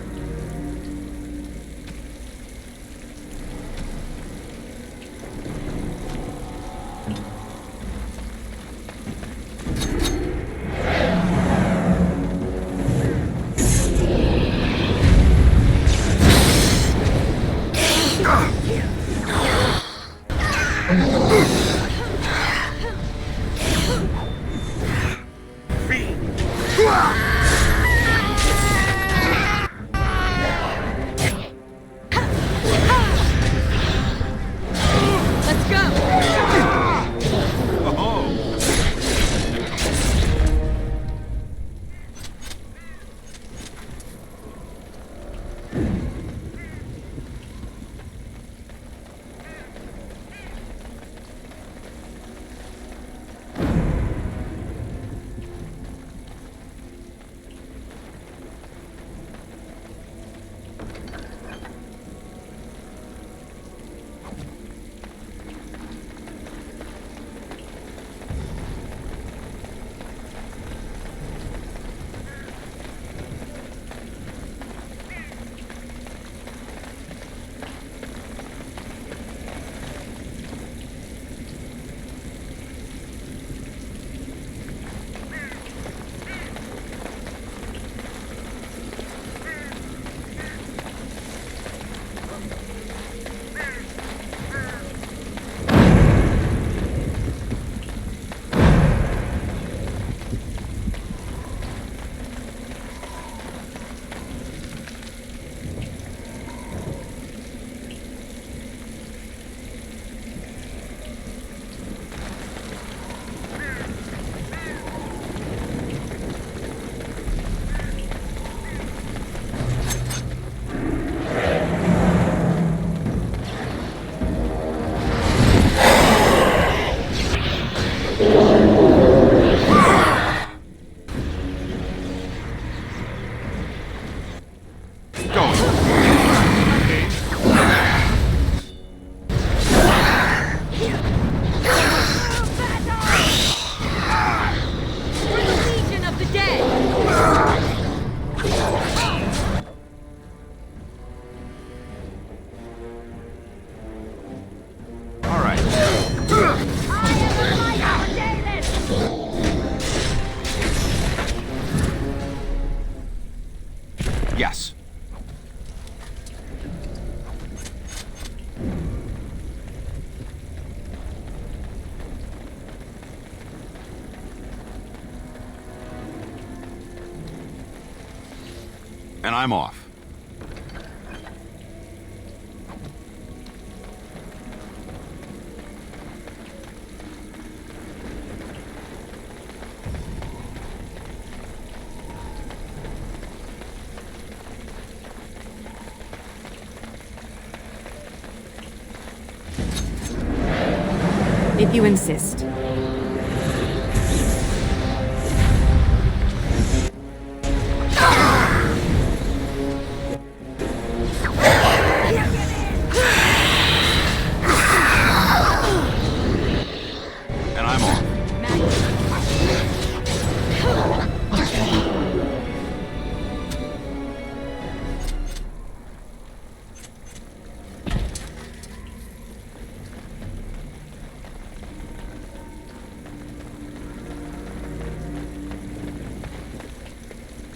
And I'm off. If you insist. And I'm off.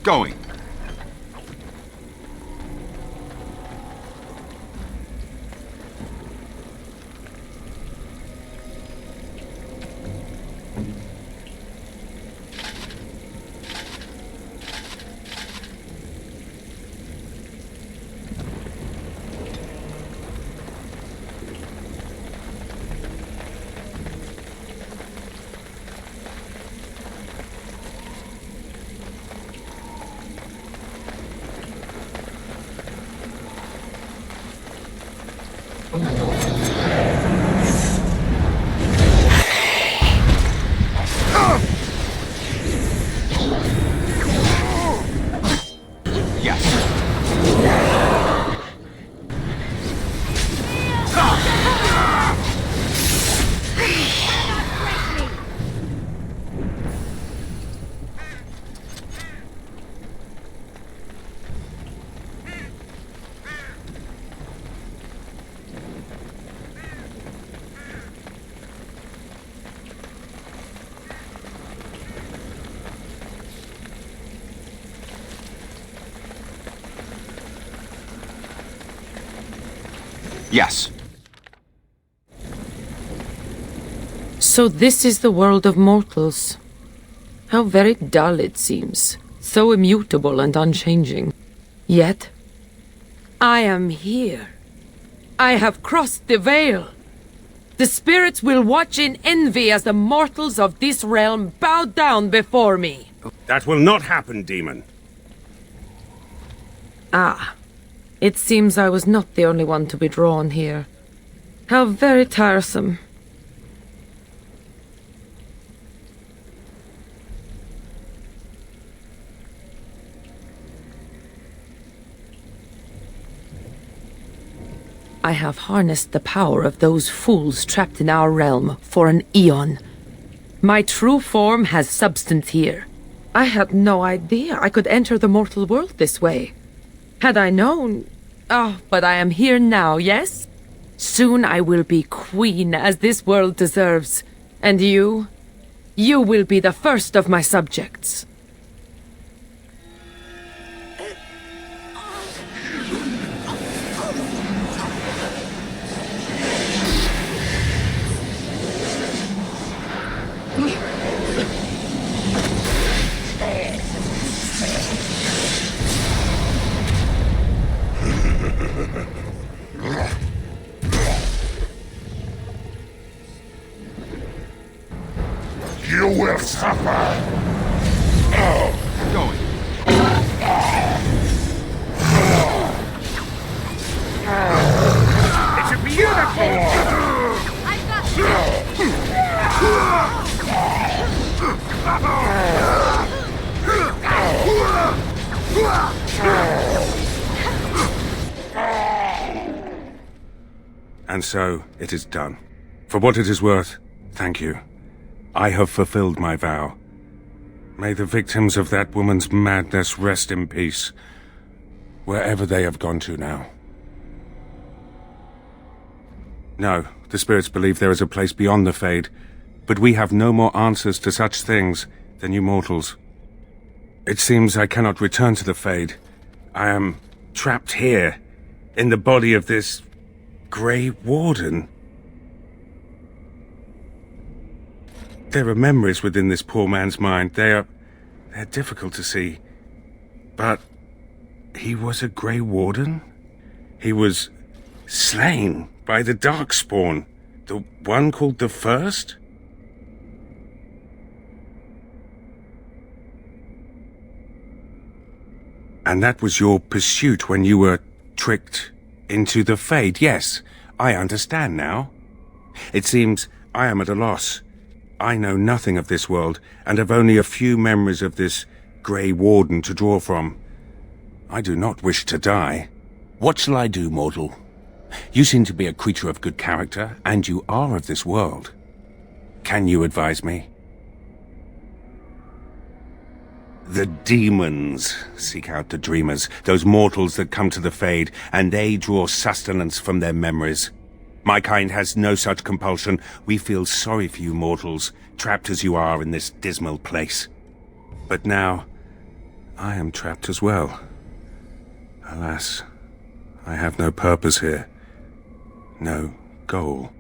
Going. Yes. So this is the world of mortals. How very dull it seems. So immutable and unchanging. Yet, I am here. I have crossed the veil. The spirits will watch in envy as the mortals of this realm bow down before me. That will not happen, demon. Ah. It seems I was not the only one to be drawn here. How very tiresome. I have harnessed the power of those fools trapped in our realm for an eon. My true form has substance here. I had no idea I could enter the mortal world this way. Had I known... Oh, but I am here now, yes? Soon I will be queen, as this world deserves. And you? You will be the first of my subjects. You will suffer! Going. It's beautiful! I've And so, it is done. For what it is worth, thank you. I have fulfilled my vow. May the victims of that woman's madness rest in peace, wherever they have gone to now. No, the spirits believe there is a place beyond the Fade, but we have no more answers to such things than you mortals. It seems I cannot return to the Fade. I am trapped here, in the body of this Grey Warden. There are memories within this poor man's mind. They're difficult to see. But He was a Grey Warden? He was slain by the Darkspawn, the one called the First? And that was your pursuit when you were tricked into the Fade. Yes, I understand now. It seems I am at a loss. I know nothing of this world, and have only a few memories of this Grey Warden to draw from. I do not wish to die. What shall I do, mortal? You seem to be a creature of good character, and you are of this world. Can you advise me? The demons seek out the dreamers, those mortals that come to the Fade, and they draw sustenance from their memories. My kind has no such compulsion. We feel sorry for you mortals, trapped as you are in this dismal place. But now, I am trapped as well. Alas, I have no purpose here. No goal.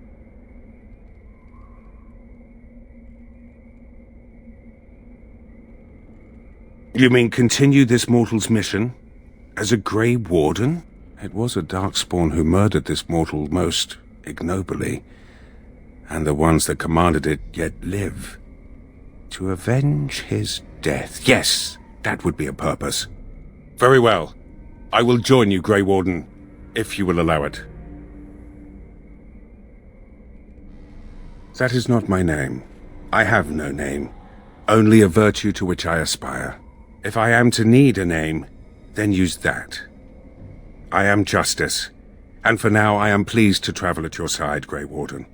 You mean continue this mortal's mission? As a Grey Warden? It was a Darkspawn who murdered this mortal most ignobly, and the ones that commanded it yet live. To avenge his death. Yes, that would be a purpose. Very well. I will join you, Grey Warden, if you will allow it. That is not my name. I have no name, only a virtue to which I aspire. If I am to need a name, then use that. I am Justice, and for now I am pleased to travel at your side, Grey Warden.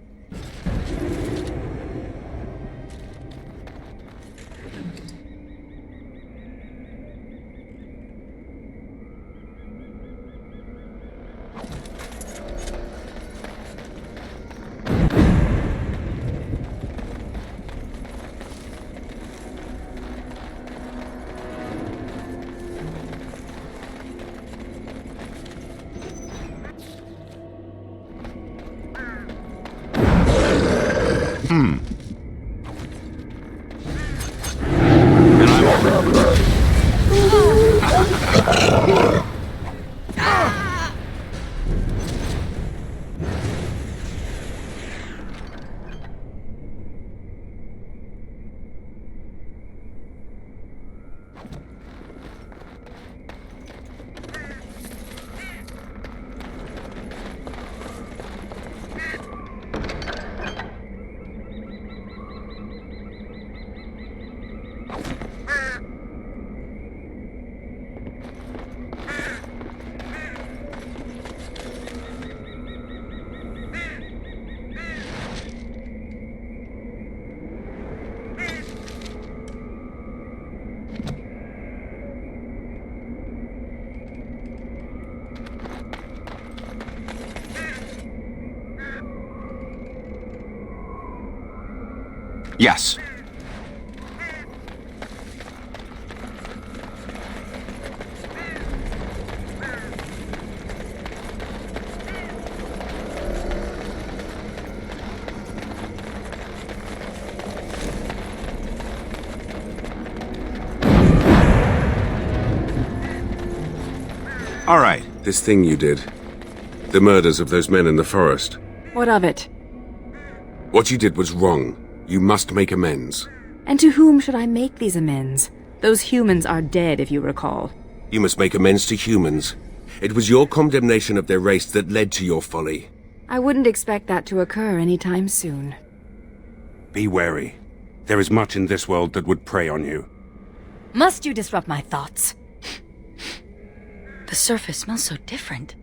Yes. All right. This thing you did. The murders of those men in the forest. What of it? What you did was wrong. You must make amends. And to whom should I make these amends? Those humans are dead, if you recall. You must make amends to humans. It was your condemnation of their race that led to your folly. I wouldn't expect that to occur anytime soon. Be wary. There is much in this world that would prey on you. Must you disrupt my thoughts? The surface smells so different.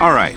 All right.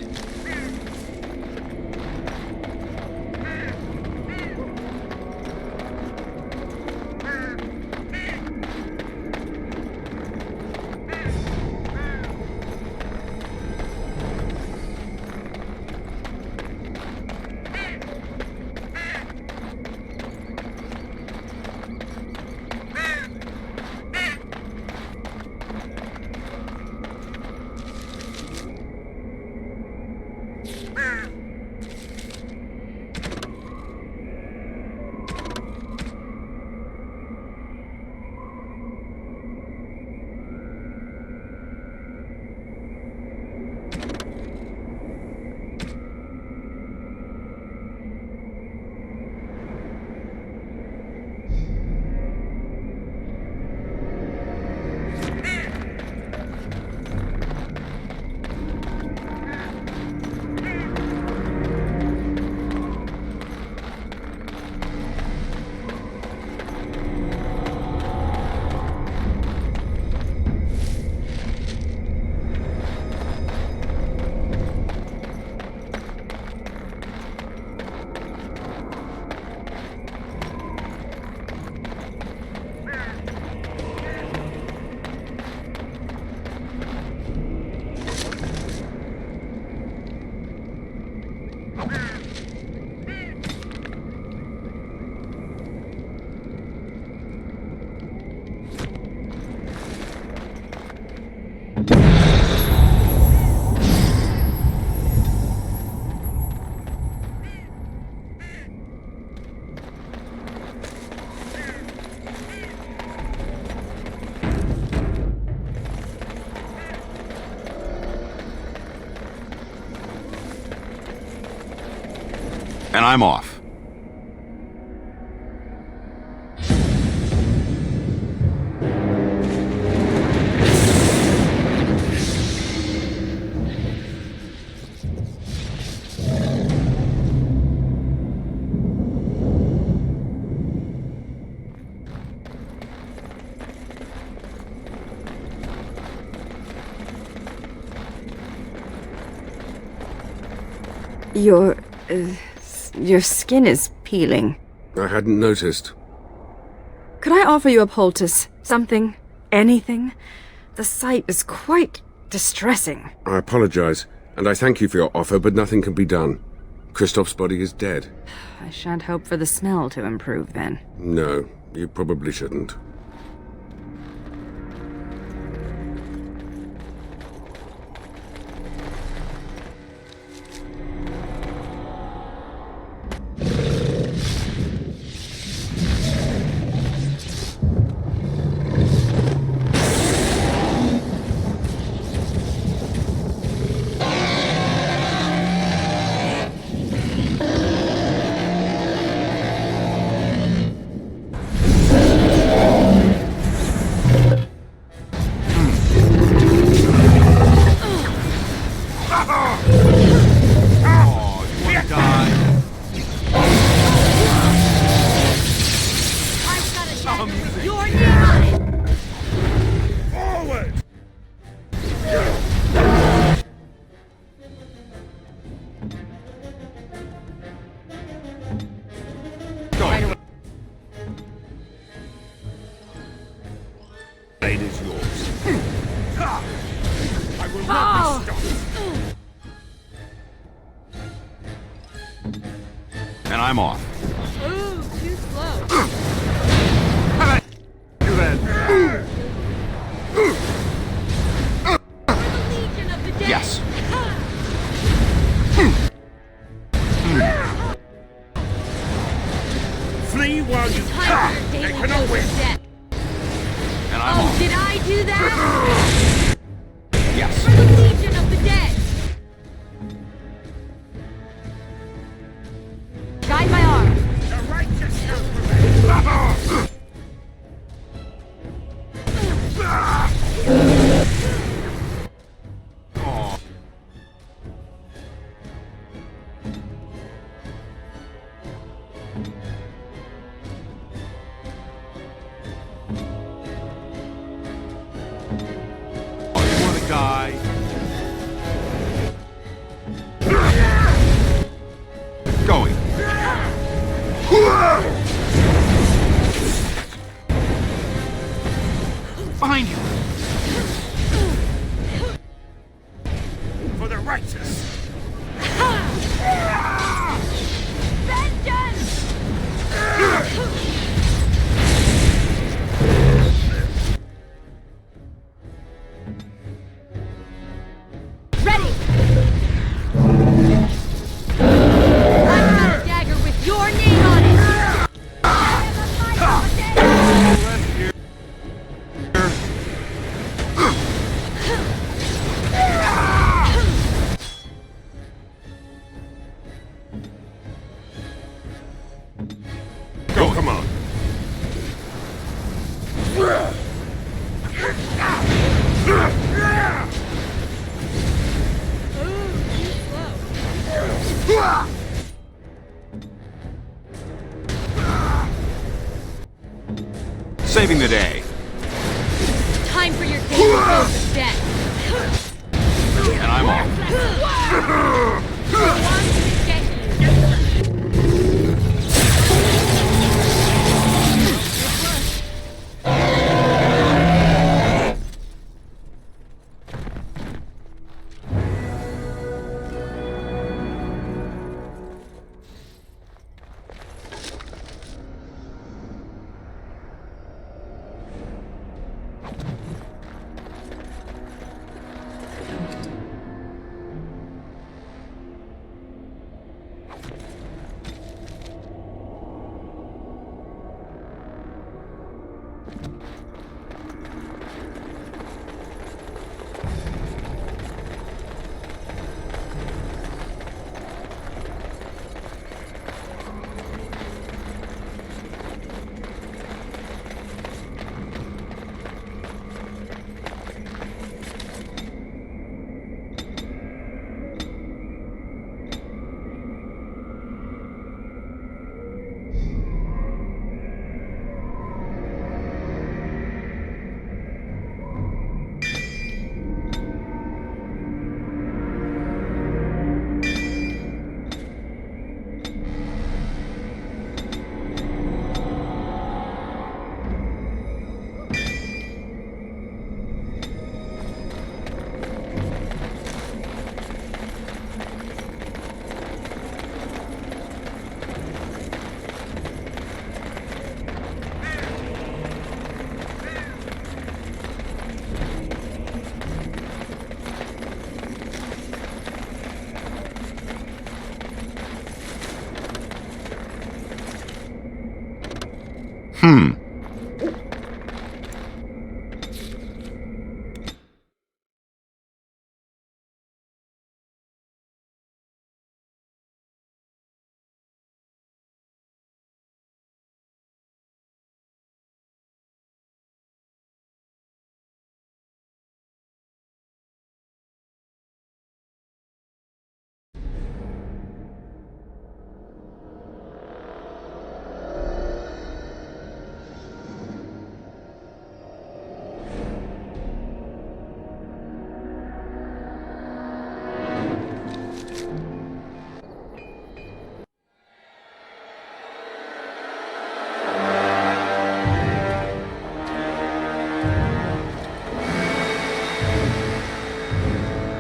And I'm off. Your skin is peeling. I hadn't noticed. Could I offer you a poultice? Something? Anything? The sight is quite distressing. I apologize, and I thank you for your offer, but nothing can be done. Christoph's body is dead. I shan't hope for the smell to improve then. No, you probably shouldn't. And I'm off. Ooh, too slow. Yes. Flee while you can. They cannot win. And I'm off. Did I do that? Yes. For the Legion of the Dead. Guide my arm. The righteous shall prevail. Behind you! For the righteous! Ready! I've got a dagger with your name on it! Go, come on. Saving the day. Time for your game to go to death! And I'm off.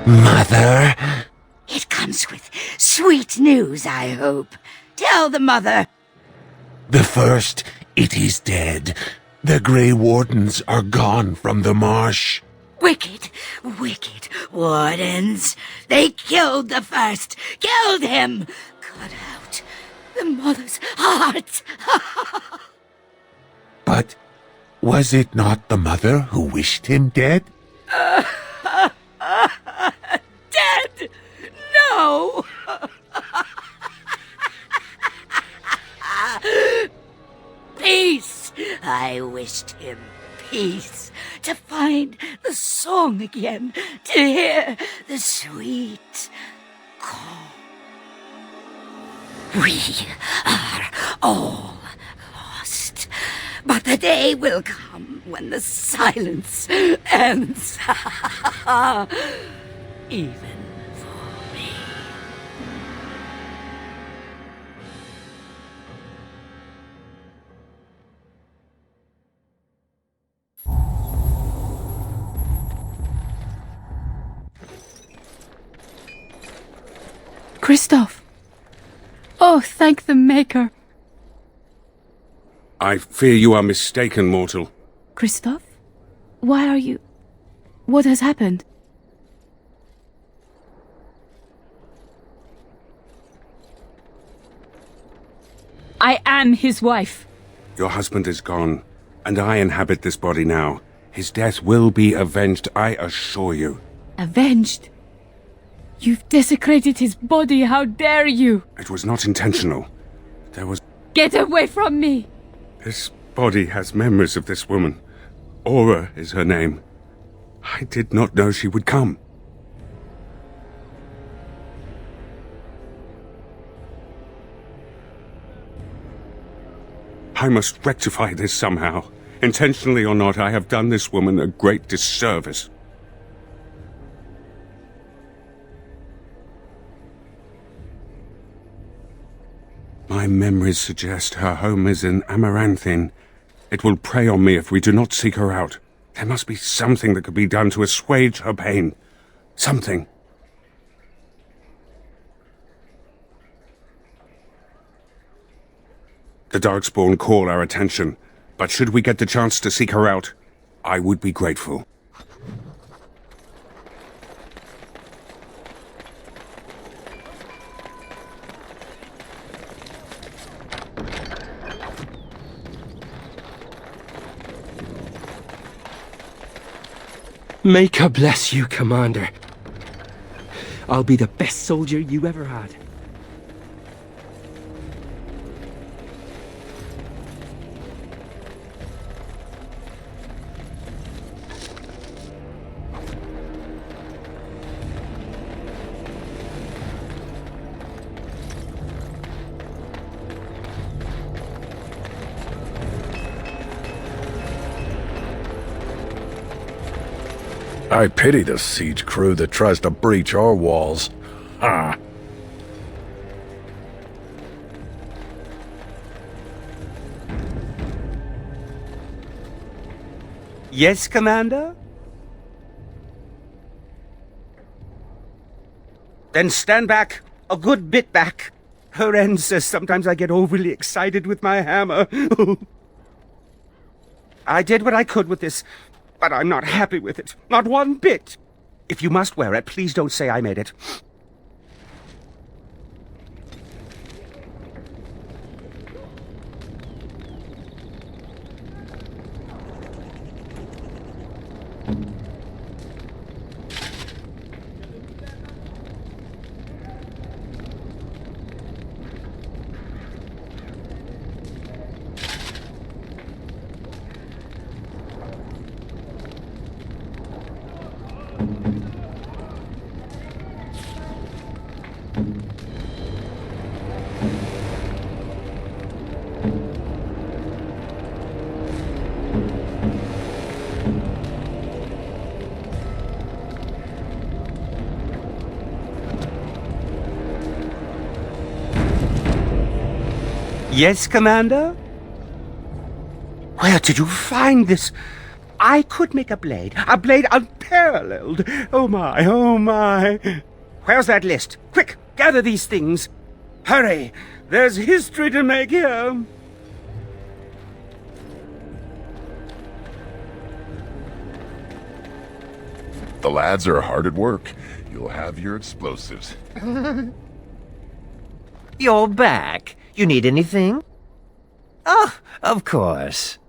Mother? It comes with sweet news, I hope. Tell the mother. The first, it is dead. The Grey Wardens are gone from the marsh. Wicked, wicked wardens. They killed the first. Killed him. Cut out the mother's heart. But was it not the mother who wished him dead? Dead? No! Peace! I wished him peace. To find the song again. To hear the sweet call. We are all lost. But the day will come when the silence ends. Even for me. Kristoff! Oh, thank the Maker! I fear you are mistaken, mortal. Kristoff? Why are you... What has happened? I am his wife. Your husband is gone, and I inhabit this body now. His death will be avenged, I assure you. Avenged? You've desecrated his body, how dare you! It was not intentional. There was... Get away from me! This body has memories of this woman. Aura is her name. I did not know she would come. I must rectify this somehow. Intentionally or not, I have done this woman a great disservice. My memories suggest her home is in Amaranthin. It will prey on me if we do not seek her out. There must be something that could be done to assuage her pain. Something. The Darkspawn call our attention, but should we get the chance to seek her out, I would be grateful. Maker bless you, Commander. I'll be the best soldier you ever had. I pity the siege crew that tries to breach our walls. Ha! Yes, Commander? Then stand back. A good bit back. Her end says sometimes I get overly excited with my hammer. I did what I could with this, but I'm not happy with it. Not one bit. If you must wear it, please don't say I made it. Yes, Commander? Where did you find this? I could make a blade unparalleled. Oh my, oh my. Where's that list? Quick, gather these things. Hurry, there's history to make here. The lads are hard at work. You'll have your explosives. You're back. You need anything? Oh, of course.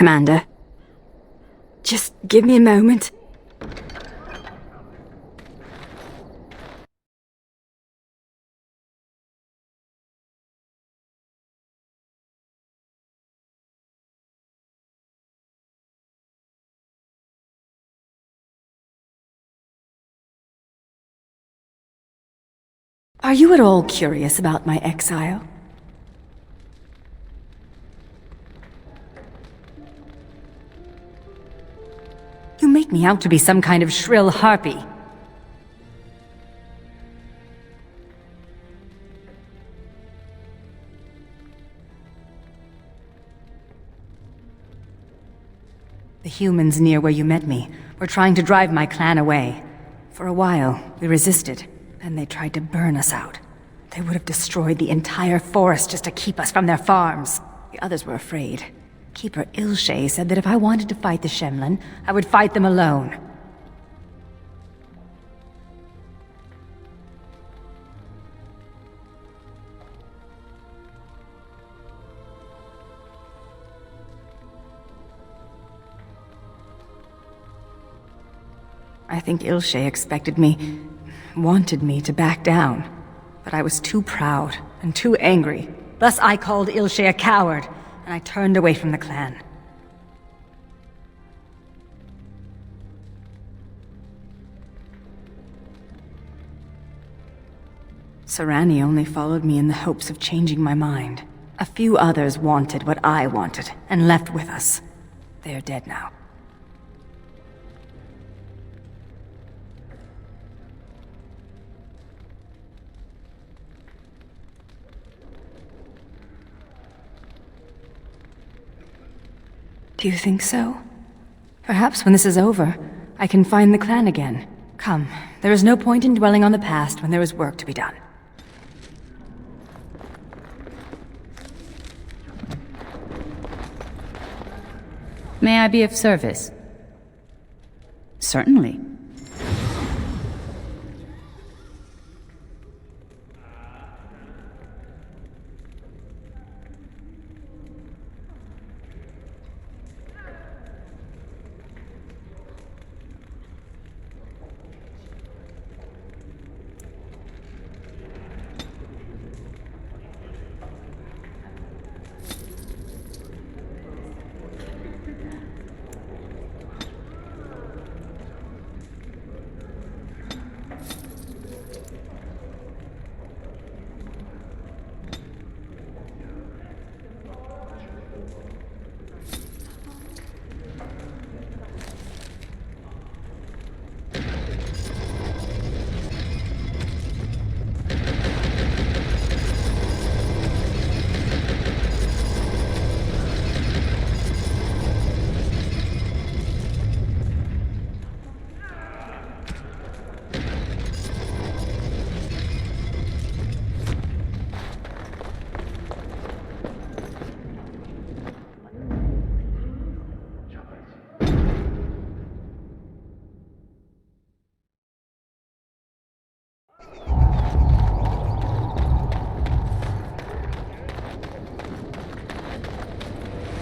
Commander. Just give me a moment. Are you at all curious about my exile? You make me out to be some kind of shrill harpy. The humans near where you met me were trying to drive my clan away. For a while, we resisted, and they tried to burn us out. They would have destroyed the entire forest just to keep us from their farms. The others were afraid. Keeper Ilshay said that if I wanted to fight the Shemlin, I would fight them alone. I think Ilshay expected me, wanted me to back down. But I was too proud and too angry. Thus I called Ilshay a coward, and I turned away from the clan. Sarani only followed me in the hopes of changing my mind. A few others wanted what I wanted, and left with us. They are dead now. Do you think so? Perhaps when this is over, I can find the clan again. Come, there is no point in dwelling on the past when there is work to be done. May I be of service? Certainly.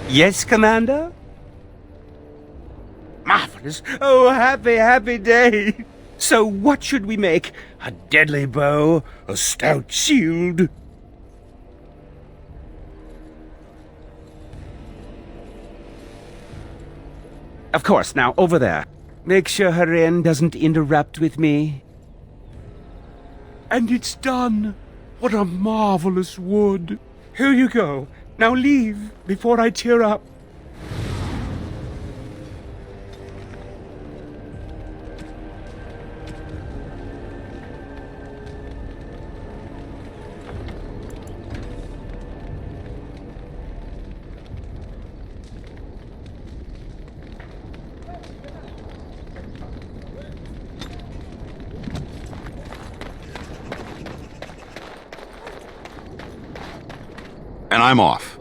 Yes, Commander? Marvelous. Oh, happy, happy day. So what should we make? A deadly bow? A stout shield? Of course, now over there. Make sure Haren doesn't interrupt with me. And it's done. What a marvelous wood. Here you go. Now leave before I tear up. And I'm off.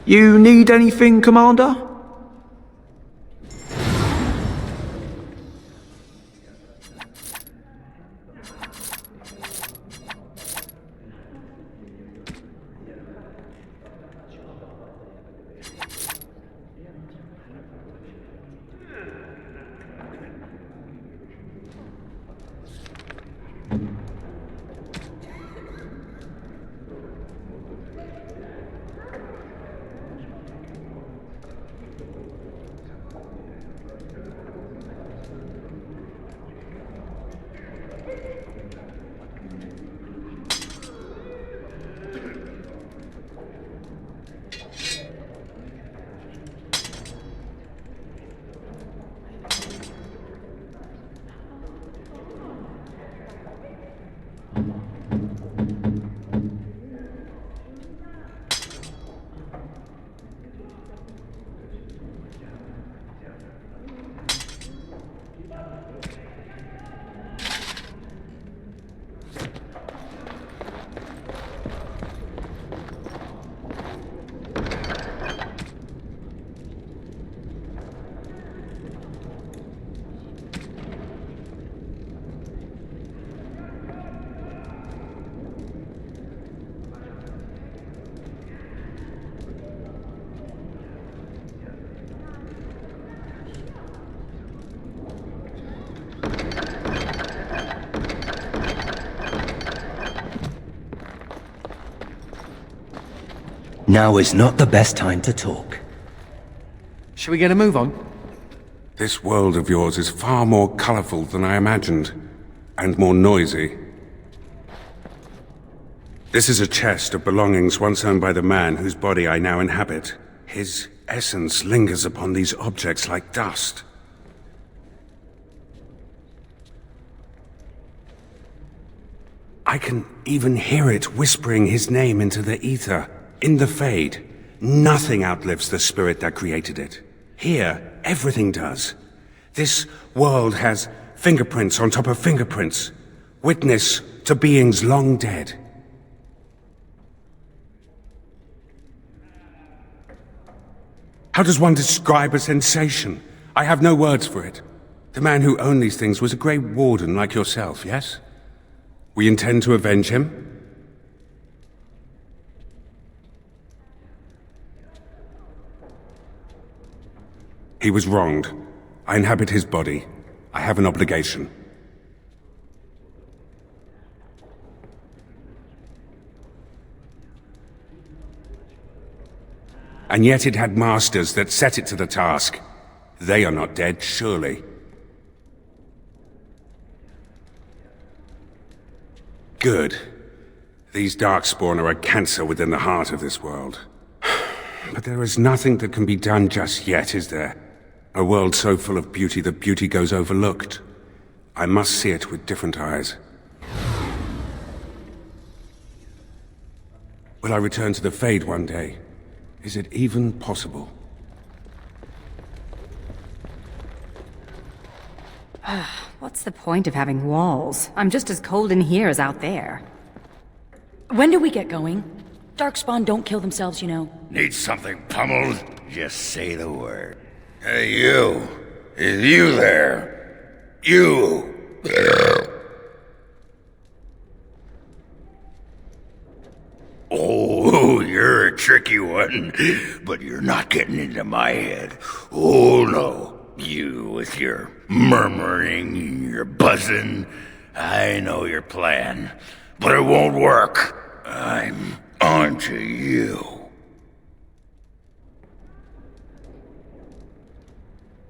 You need anything, Commander? Now is not the best time to talk. Shall we get a move on? This world of yours is far more colorful than I imagined, and more noisy. This is a chest of belongings once owned by the man whose body I now inhabit. His essence lingers upon these objects like dust. I can even hear it whispering his name into the ether. In the Fade, nothing outlives the spirit that created it. Here, everything does. This world has fingerprints on top of fingerprints, witness to beings long dead. How does one describe a sensation? I have no words for it. The man who owned these things was a Grey Warden like yourself, yes? We intend to avenge him? He was wronged. I inhabit his body. I have an obligation. And yet it had masters that set it to the task. They are not dead, surely. Good. These Darkspawn are a cancer within the heart of this world. But there is nothing that can be done just yet, is there? A world so full of beauty that beauty goes overlooked. I must see it with different eyes. Will I return to the Fade one day? Is it even possible? What's the point of having walls? I'm just as cold in here as out there. When do we get going? Darkspawn don't kill themselves, you know. Need something pummeled? Just say the word. Hey, you. Is you there? You. Oh, you're a tricky one, but you're not getting into my head. Oh, no. You with your murmuring, your buzzing. I know your plan, but it won't work. I'm onto you.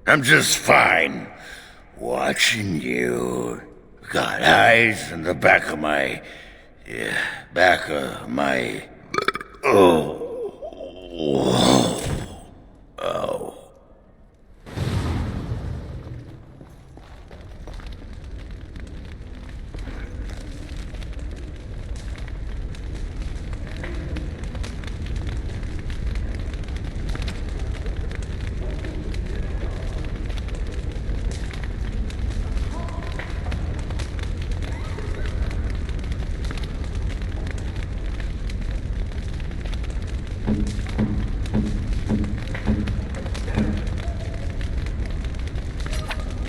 I'm just fine watching you. Got eyes in the back of my... Oh.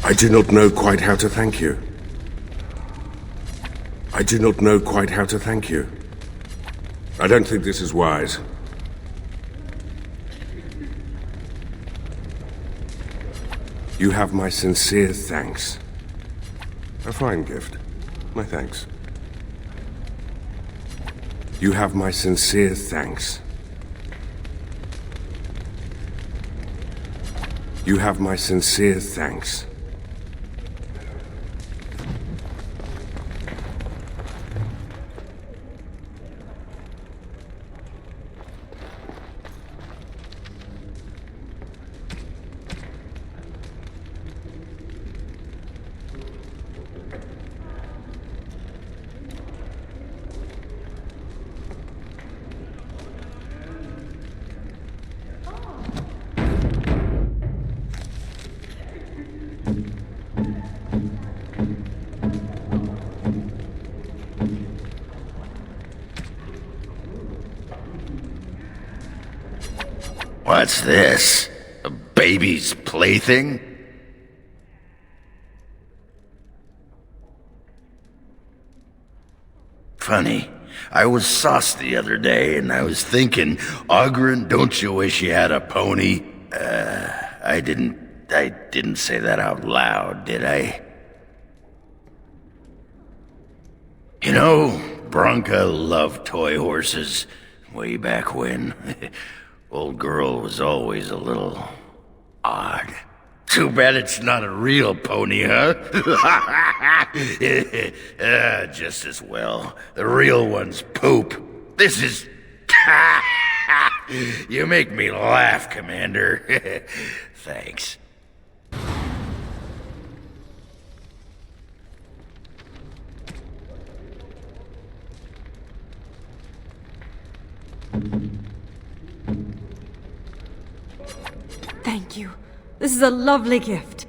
I do not know quite how to thank you. I do not know quite how to thank you. I don't think this is wise. You have my sincere thanks. A fine gift. My thanks. You have my sincere thanks. You have my sincere thanks. What's this? A baby's plaything? Funny. I was sauced the other day, and I was thinking, Ogren, don't you wish you had a pony? I didn't say that out loud, did I? You know, Bronca loved toy horses. way back when. Old girl was always a little odd. Too bad it's not a real pony, huh? Just as well. The real one's poop. This is... You make me laugh, Commander. Thanks. Thank you. This is a lovely gift.